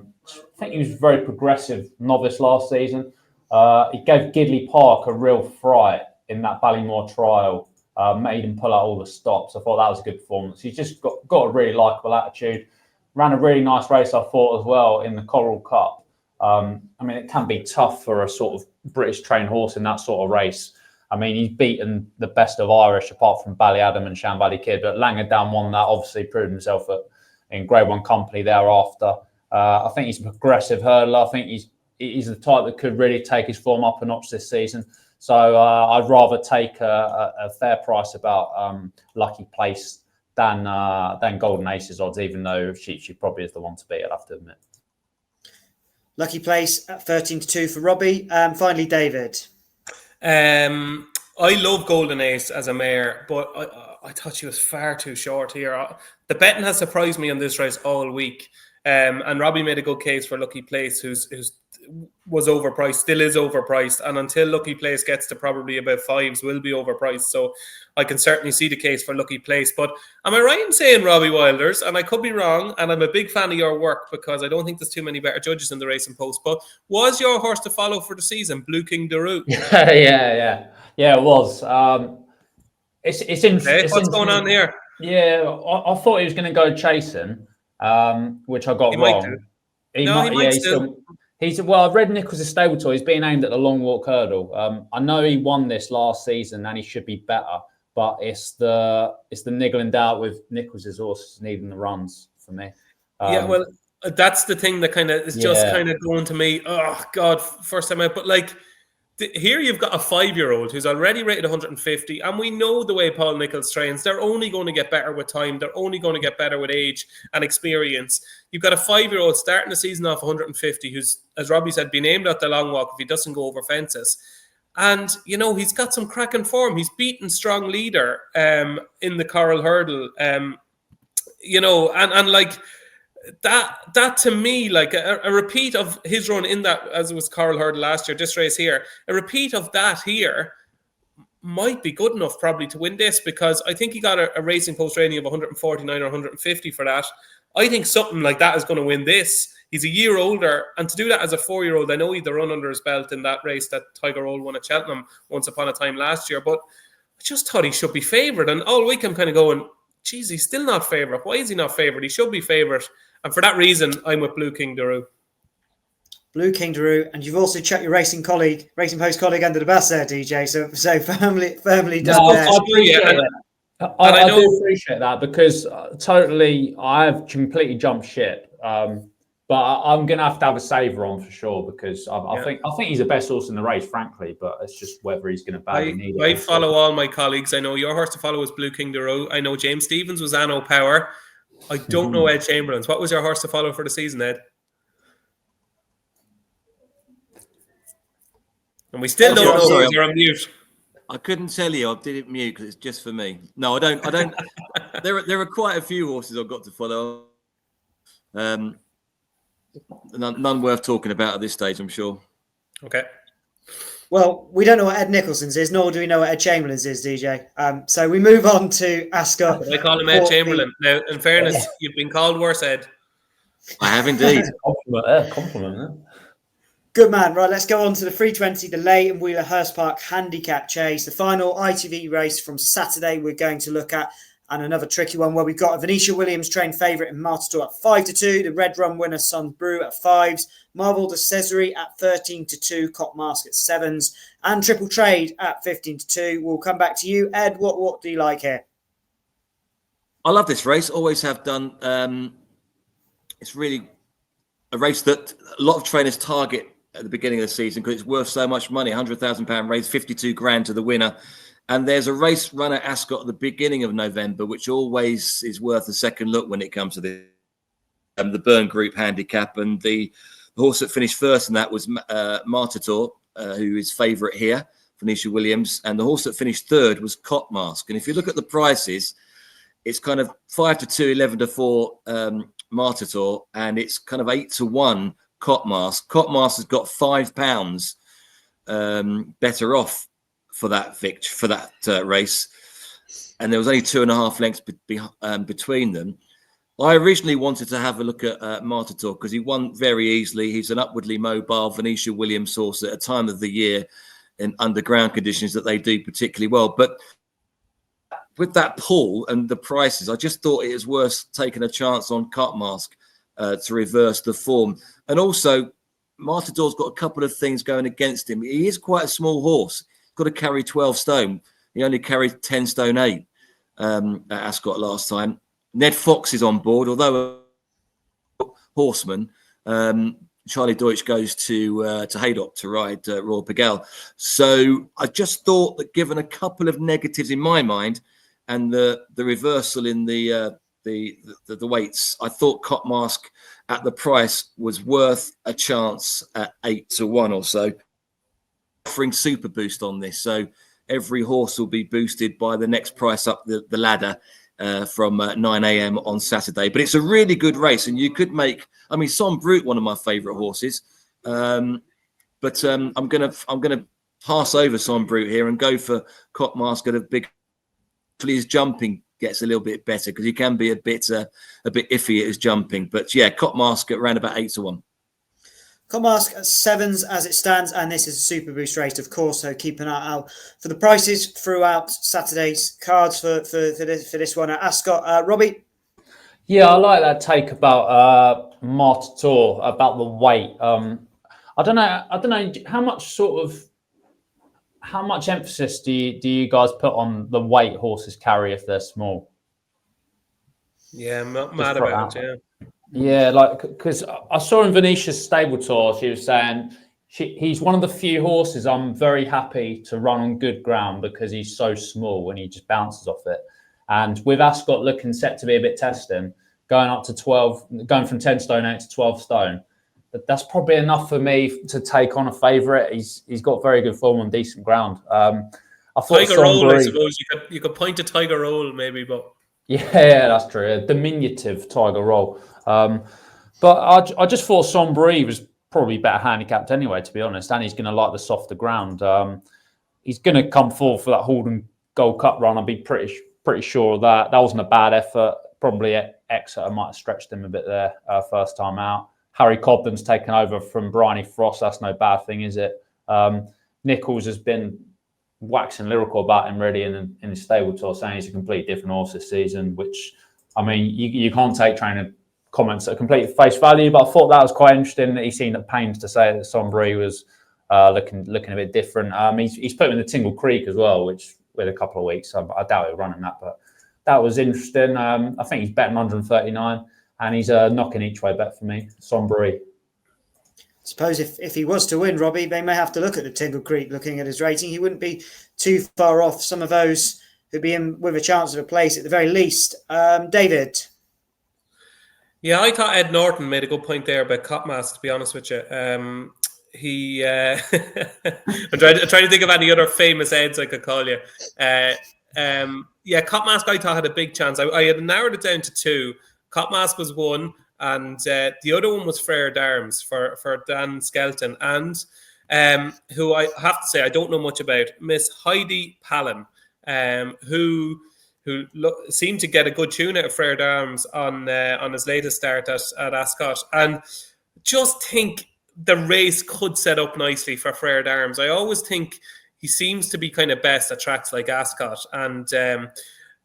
think he was very progressive novice last season. He gave Gidley Park a real fright in that Ballymore trial, made him pull out all the stops. I thought that was a good performance. He's just got a really likeable attitude. Ran a really nice race, I thought, as well in the Coral Cup. I mean, it can be tough for a sort of British trained horse in that sort of race. I mean, he's beaten the best of Irish, apart from Ballyadam and Shan Valley Kid, but Langendown won that, obviously proved himself in Grade 1 company thereafter. I think he's a progressive hurdler. I think he's the type that could really take his form up a notch this season. So I'd rather take a fair price about Lucky Place than Golden Ace's odds, even though she probably is the one to beat, I'll have to admit. Lucky Place at 13-2 for Robbie. Finally, David. I love Golden Ace as a mare, but I thought she was far too short here. The betting has surprised me on this race all week. And Robbie made a good case for Lucky Place, who's was overpriced, still is overpriced, and until Lucky Place gets to probably about 5s, will be overpriced. So I can certainly see the case for Lucky Place. But am I right in saying, Robbie Wilders, and I could be wrong, and I'm a big fan of your work because I don't think there's too many better judges in the Racing Post, but was your horse to follow for the season Blue King Daru? Yeah, it was. It's interesting. What's going on here? Yeah, I thought he was going to go chasing, which I got wrong. He might still. I've read Nichols' stable tour. He's being aimed at the long walk hurdle. I know he won this last season and he should be better, but it's the niggling doubt with Nichols' horse needing the runs for me. Well, that's the thing that kind of is just kind of going to me. Oh God, first time out. But like here, you've got a 5-year-old who's already rated 150, and we know the way Paul Nicholls trains. They're only going to get better with time. They're only going to get better with age and experience. You've got a 5-year-old starting the season off 150, who's, as Robbie said, been aimed at the long walk if he doesn't go over fences. And, you know, he's got some cracking form. He's beaten strong leader in the Coral Hurdle, you know, and like that to me, like a repeat of his run in that, as it was Coral Hurdle last year, this race here, a repeat of that here might be good enough probably to win this, because I think he got a Racing Post rating of 149 or 150 for that. I think something like that is going to win this. He's a year older, and to do that as a 4-year-old, I know he had the run under his belt in that race that Tiger Roll won at Cheltenham once upon a time last year, but I just thought he should be favourite. And all week I'm kind of going, geez, he's still not favourite. Why is he not favourite? He should be favourite. And for that reason, I'm with Blue King Daru. Blue King Daru, and you've also checked your Racing Post colleague under the bus there, DJ. So firmly done. No, I appreciate it. I do appreciate that, because totally, I've completely jumped ship. But I'm going to have a saver on for sure, because I think he's the best horse in the race, frankly. But it's just whether he's going to badly need it. I follow all my colleagues. I know your horse to follow was Blue King de Roe. I know James Stephens was Anno Power. I don't know Ed Chamberlain's. What was your horse to follow for the season, Ed? And we still don't know if you're on mute. I couldn't tell you. I did it mute because it's just for me. No, I don't. There are quite a few horses I've got to follow. None worth talking about at this stage, I'm sure. Okay. Well, we don't know what Ed Nicholson's is, nor do we know what Ed Chamberlain's is, DJ. So we move on to Ascot. I call him Ed Chamberlain. Now, in fairness, you've been called worse, Ed. I have indeed. Compliment. Good man. Right, let's go on to the 320, the Leighton Wheeler Hurst Park Handicap Chase, the final ITV race from Saturday we're going to look at, and another tricky one where we've got a Venetia Williams trained favourite in Martador at 5-2, the Red Run winner Sun Brew at 5s, Marvel de Cesare at 13-2, Cop Mask at 7s, and Triple Trade at 15-2. We'll come back to you, Ed. What do you like here? I love this race. Always have done. It's really a race that a lot of trainers target at the beginning of the season because it's worth so much money. £100,000 raise, 52 grand to the winner. And there's a race run at Ascot at the beginning of November, which always is worth a second look when it comes to the Burn Group handicap. And the horse that finished first in that was Martador, who is favourite here, Venetia Williams. And the horse that finished third was Cop Mask. And if you look at the prices, it's kind of 5-2, 11-4 Martador, and it's kind of 8-1 Cop Mask. Cop Mask has got £5 better off for that race, and there was only 2.5 lengths between them. I originally wanted to have a look at Martador because he won very easily. He's an upwardly mobile Venetia Williams horse at a time of the year in underground conditions that they do particularly well. But with that pull and the prices, I just thought it was worth taking a chance on Cop Mask to reverse the form. And also, Martador's got a couple of things going against him. He is quite a small horse. He's got to carry 12 stone. He only carried 10 stone 8 at Ascot last time. Ned Fox is on board, although a horseman. Charlie Deutsch goes to Haydock to ride Royal Pagel. So I just thought that given a couple of negatives in my mind and the reversal in the weights, I thought Cop Mask at the price was worth a chance at 8-1 or so. Offering super boost on this, so every horse will be boosted by the next price up the ladder from 9 a.m. on Saturday. But it's a really good race, and you could make. I mean, Son Brute, one of my favourite horses, but I'm gonna pass over Son Brute here and go for Cop Mask at a big. Hopefully, his jumping gets a little bit better because he can be a bit iffy at his jumping. But yeah, Cop Mask at around about 8-1. Cop Mask at 7s as it stands, and this is a super boost race, of course, so keep an eye out for the prices throughout Saturday's cards for this one at Ascot. Robbie? Yeah, I like that take about Martador, about the weight. I don't know how much emphasis do you guys put on the weight horses carry if they're small? Yeah, I'm not mad about it, yeah. Yeah, like, because I saw in Venetia's stable tour, she was saying he's one of the few horses I'm very happy to run on good ground because he's so small and he just bounces off it. And with Ascot looking set to be a bit testing, going up to 12, going from 10 stone 8 to 12 stone, that's probably enough for me to take on a favourite. He's got very good form on decent ground. I thought Tiger Roll, I suppose you could point to Tiger Roll maybe, but yeah, that's true. A diminutive Tiger Roll. But I just thought Sombre was probably better handicapped anyway, to be honest, and he's going to like the softer ground. He's going to come forward for that Haldon Gold Cup run. I'd be pretty sure of that. That wasn't a bad effort. Probably Exeter might have stretched him a bit there first time out. Harry Cobden's taken over from Bryony Frost. That's no bad thing, is it? Nichols has been waxing lyrical about him really in his stable tour, saying he's a completely different horse this season, which, I mean, you can't take trainer comments at complete face value, but I thought that was quite interesting that he seemed at pains to say that Sombre was looking a bit different. He's put him in the Tingle Creek as well, which with a couple of weeks, I doubt he'll run in that, but that was interesting. I think he's betting 139. and he's a knocking each way bet for me. Sombury. Suppose if he was to win, Robbie, they may have to look at the Tingle Creek. Looking at his rating, he wouldn't be too far off some of those who'd be in with a chance of a place at the very least. David. Yeah, I thought Ed Norton made a good point there about Copmask, to be honest with you. I'm trying to think of any other famous Eds I could call you. Copmask I thought had a big chance. I had narrowed it down to two. Copmask was one, and the other one was Frere D'Arms for Dan Skelton, and who I have to say I don't know much about, Miss Heidi Palin, who seemed to get a good tune out of Frere D'Arms on his latest start at Ascot, and just think the race could set up nicely for Frere D'Arms. I always think he seems to be kind of best at tracks like Ascot, and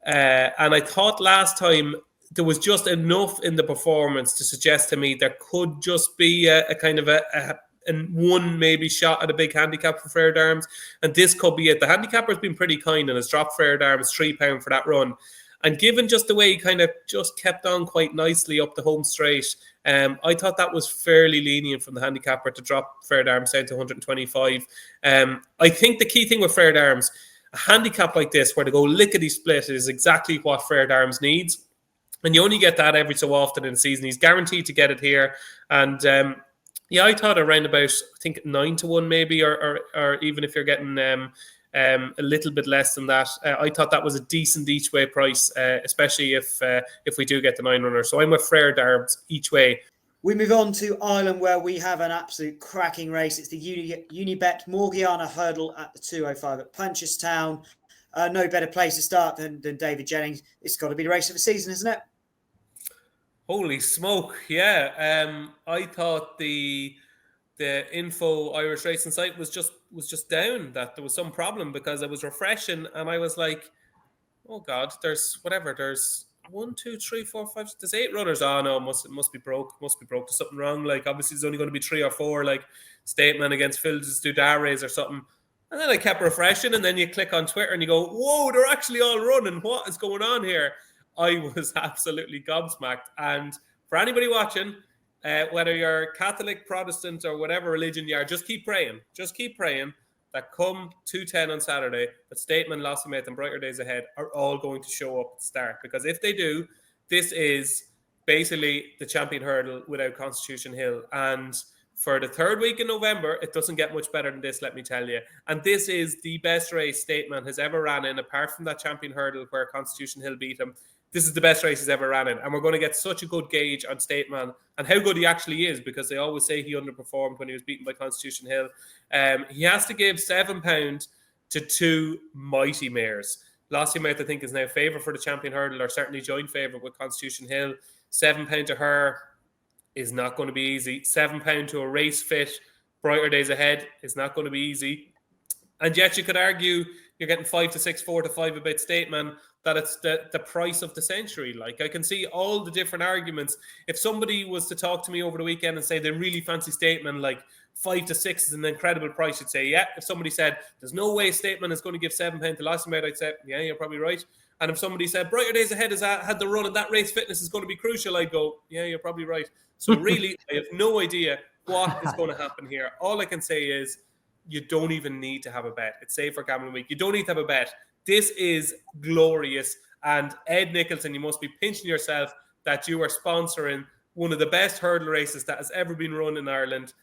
I thought last time there was just enough in the performance to suggest to me there could just be a kind of a one maybe shot at a big handicap for Frere D'Arms, and this could be it. The handicapper's been pretty kind and has dropped Frere D'Arms £3 for that run, and given just the way he kind of just kept on quite nicely up the home straight, I thought that was fairly lenient from the handicapper to drop Frere D'Arms down to 125. I think the key thing with Frere D'Arms, a handicap like this where they go lickety-split, is exactly what Frere D'Arms needs, and you only get that every so often in a season. He's guaranteed to get it here, and I thought around about, I think 9-1 maybe, or even if you're getting a little bit less than that, I thought that was a decent each way price, especially if we do get the 9 runner. So I'm with Frere D'Arms each way. We move on to Ireland, where we have an absolute cracking race. It's the Unibet Morgiana Hurdle at the 205 at Punchestown. No better place to start than David Jennings. It's got to be the race of the season, isn't it? Holy smoke, yeah. I thought the info Irish Racing site was just down, that there was some problem, because I was refreshing and I was like, oh God, there's 1, 2, 3, 4, 5, there's 8 runners. Oh no, it must be broke. There's something wrong. Like, obviously there's only going to be 3 or 4, like Stateman against Phil's Dudares or something. And then I kept refreshing, and then you click on Twitter and you go, whoa, they're actually all running. What is going on here? I was absolutely gobsmacked. And for anybody watching, whether you're Catholic, Protestant, or whatever religion you are, just keep praying. Just keep praying that come 2:10 on Saturday, that Stateman, Lossiemouth, and Brighter Days Ahead are all going to show up at the start. Because if they do, this is basically the champion hurdle without Constitution Hill. And for the 3rd week in November, it doesn't get much better than this, let me tell you. And this is the best race Stateman has ever ran in, apart from that champion hurdle where Constitution Hill beat him. This is the best race he's ever ran in. And we're going to get such a good gauge on Stateman and how good he actually is, because they always say he underperformed when he was beaten by Constitution Hill. He has to give £7 to 2 mighty mares. Lossiemouth, I think, is now favourite for the champion hurdle, or certainly joint favourite with Constitution Hill. £7 to her is not going to be easy. £7 to a race fit Brighter Days Ahead is not going to be easy. And yet you could argue you're getting 5 to 6, 4 to 5 about Stateman, that it's the price of the century. Like, I can see all the different arguments. If somebody was to talk to me over the weekend and say they really fancy Stateman, like 5 to 6 is an incredible price, you'd say, yeah. If somebody said there's no way Stateman is going to give £7 to Lossiemouth, I'd say, yeah, you're probably right. And if somebody said Brighter Days Ahead has had the run and that race fitness is going to be crucial, I'd go, yeah, you're probably right. So really, I have no idea what is going to happen here. All I can say is you don't even need to have a bet. It's safe for gambling week. You don't need to have a bet. This is glorious. And Ed Nicholson, you must be pinching yourself that you are sponsoring one of the best hurdle races that has ever been run in Ireland.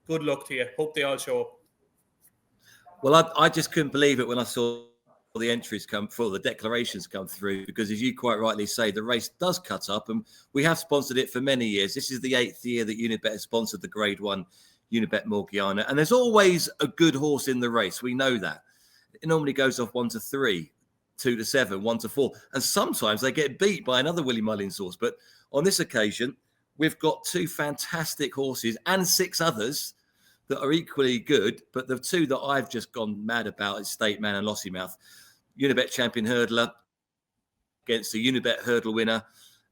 Good luck to you. Hope they all show up. Well, I just couldn't believe it when I saw the entries come through, the declarations come through, because as you quite rightly say, the race does cut up, and we have sponsored it for many years. This is the 8th year that Unibet has sponsored the Grade 1 Unibet Morgiana, and there's always a good horse in the race. We know that. It normally goes off 1 to 3, 2 to 7, 1 to 4, and sometimes they get beat by another Willie Mullins horse. But on this occasion, we've got 2 fantastic horses and 6 others that are equally good, but the 2 that I've just gone mad about is Stateman and Lossiemouth. Unibet champion hurdler against the Unibet hurdle winner.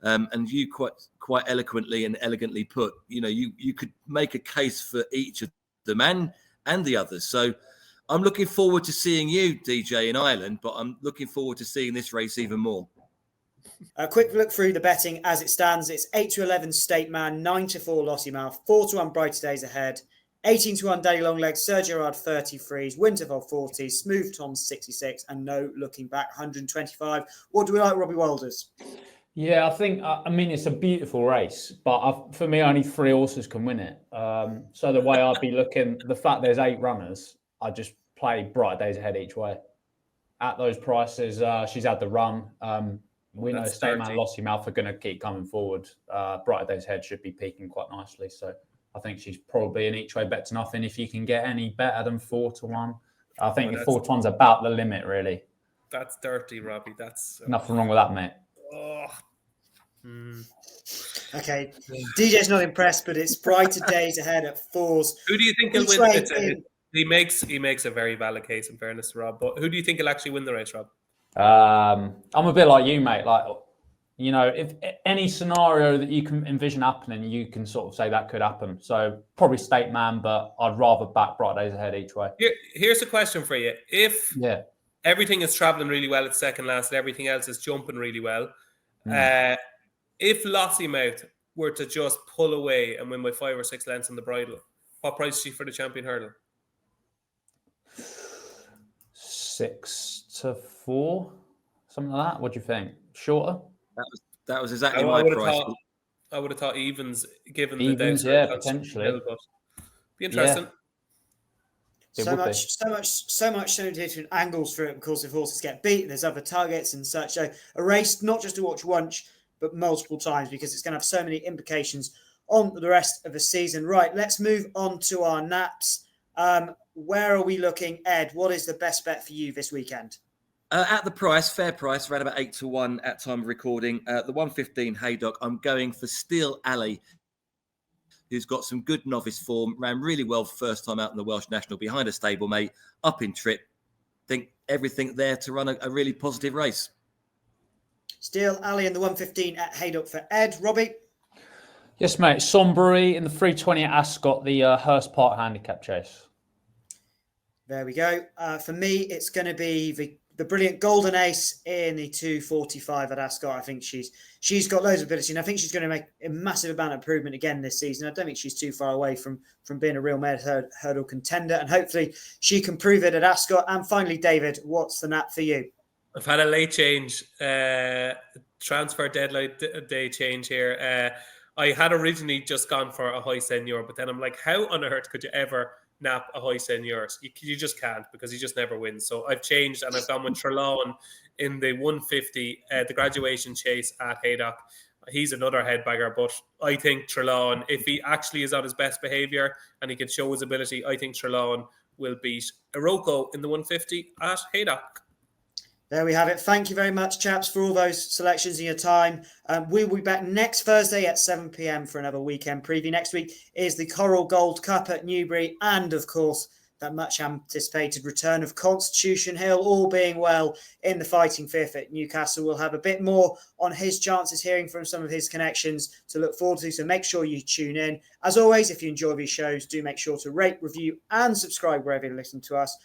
And you quite eloquently and elegantly put, you could make a case for each of them and the others. So I'm looking forward to seeing you, DJ, in Ireland, but I'm looking forward to seeing this race even more. A quick look through the betting as it stands. It's 8-11 State Man, 9-4 Lossiemouth, 4-1 Brighter Days Ahead, 18-1 Daddy Longlegs, Sir Gerard 33s, Winterfell 40s, Smooth Tom 66, and No Looking Back 125. What do we like, Robbie Walders? Yeah, I think, it's a beautiful race, but for me, only 3 horses can win it. So the way I'd be looking, the fact there's 8 runners, I just play Brighter Days Ahead each way. At those prices, she's had the run. We know State Man and Lossiemouth are going to keep coming forward. Brighter Days Ahead should be peaking quite nicely. So I think she's probably an each way bet to nothing. If you can get any better than 4-1, I think 4-1's about the limit, really. That's dirty, Robbie. That's nothing wrong with that, mate. Okay, DJ's not impressed, but it's Brighter Days Ahead at 4s. Who do you think he'll win? He makes a very valid case, in fairness to Rob. But who do you think will actually win the race, Rob? I'm a bit like you, mate. If any scenario that you can envision happening, you can sort of say that could happen. So probably State Man, but I'd rather back Brighter Days Ahead each way. Here's a question for you. If everything is travelling really well at second last and everything else is jumping really well, if Lossiemouth were to just pull away and win by 5 or 6 lengths on the bridle, what price is she for the champion hurdle? 6-4, something like that. What do you think? Shorter? That was exactly my price. I would have thought evens, given evens, the potentially. Be interesting. Yeah. So much different angles for it because if horses get beat, there's other targets and such. So a race not just to watch once, but multiple times because it's going to have so many implications on the rest of the season. Right, let's move on to our naps. Where are we looking, Ed? What is the best bet for you this weekend? At the price, fair price, around about 8-1 at time of recording. The 115 Haydock, I'm going for Steel Alley, who's got some good novice form, ran really well first time out in the Welsh National behind a stablemate, up in trip. Think everything there to run a really positive race. Steel Alley and the 115 at Haydock for Ed. Robbie? Yes, mate. Sonbury in the 320 at Ascot, the Hurst Park handicap chase. There we go. For me, it's going to be the brilliant Golden Ace in the 245 at Ascot. I think she's got loads of ability, and I think she's going to make a massive amount of improvement again this season. I don't think she's too far away from being a real hurdle contender, and hopefully she can prove it at Ascot. And finally, David, what's the nap for you? I've had a late change, transfer deadline day change here. I had originally just gone for a high senior, but then I'm like, how on earth could you ever nap a high seniors? You just can't, because he just never wins. So I've changed and I've gone with Trelawn in the 150, the graduation chase at Haydock. He's another headbagger, but I think Trelawn, if he actually is on his best behaviour and he can show his ability, I think Trelawn will beat Iroko in the 150 at Haydock. There we have it. Thank you very much, chaps, for all those selections and your time. We'll be back next Thursday at 7 p.m. for another weekend preview. Next week is the Coral Gold Cup at Newbury and, of course, that much-anticipated return of Constitution Hill, all being well in the Fighting Fifth at Newcastle. We'll have a bit more on his chances, hearing from some of his connections to look forward to, so make sure you tune in. As always, if you enjoy these shows, do make sure to rate, review and subscribe wherever you listen to us.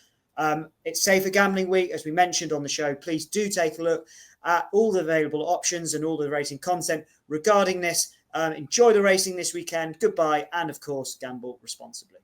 It's Safer Gambling Week, as we mentioned on the show. Please do take a look at all the available options and all the racing content regarding this. Enjoy the racing this weekend. Goodbye, and of course, gamble responsibly.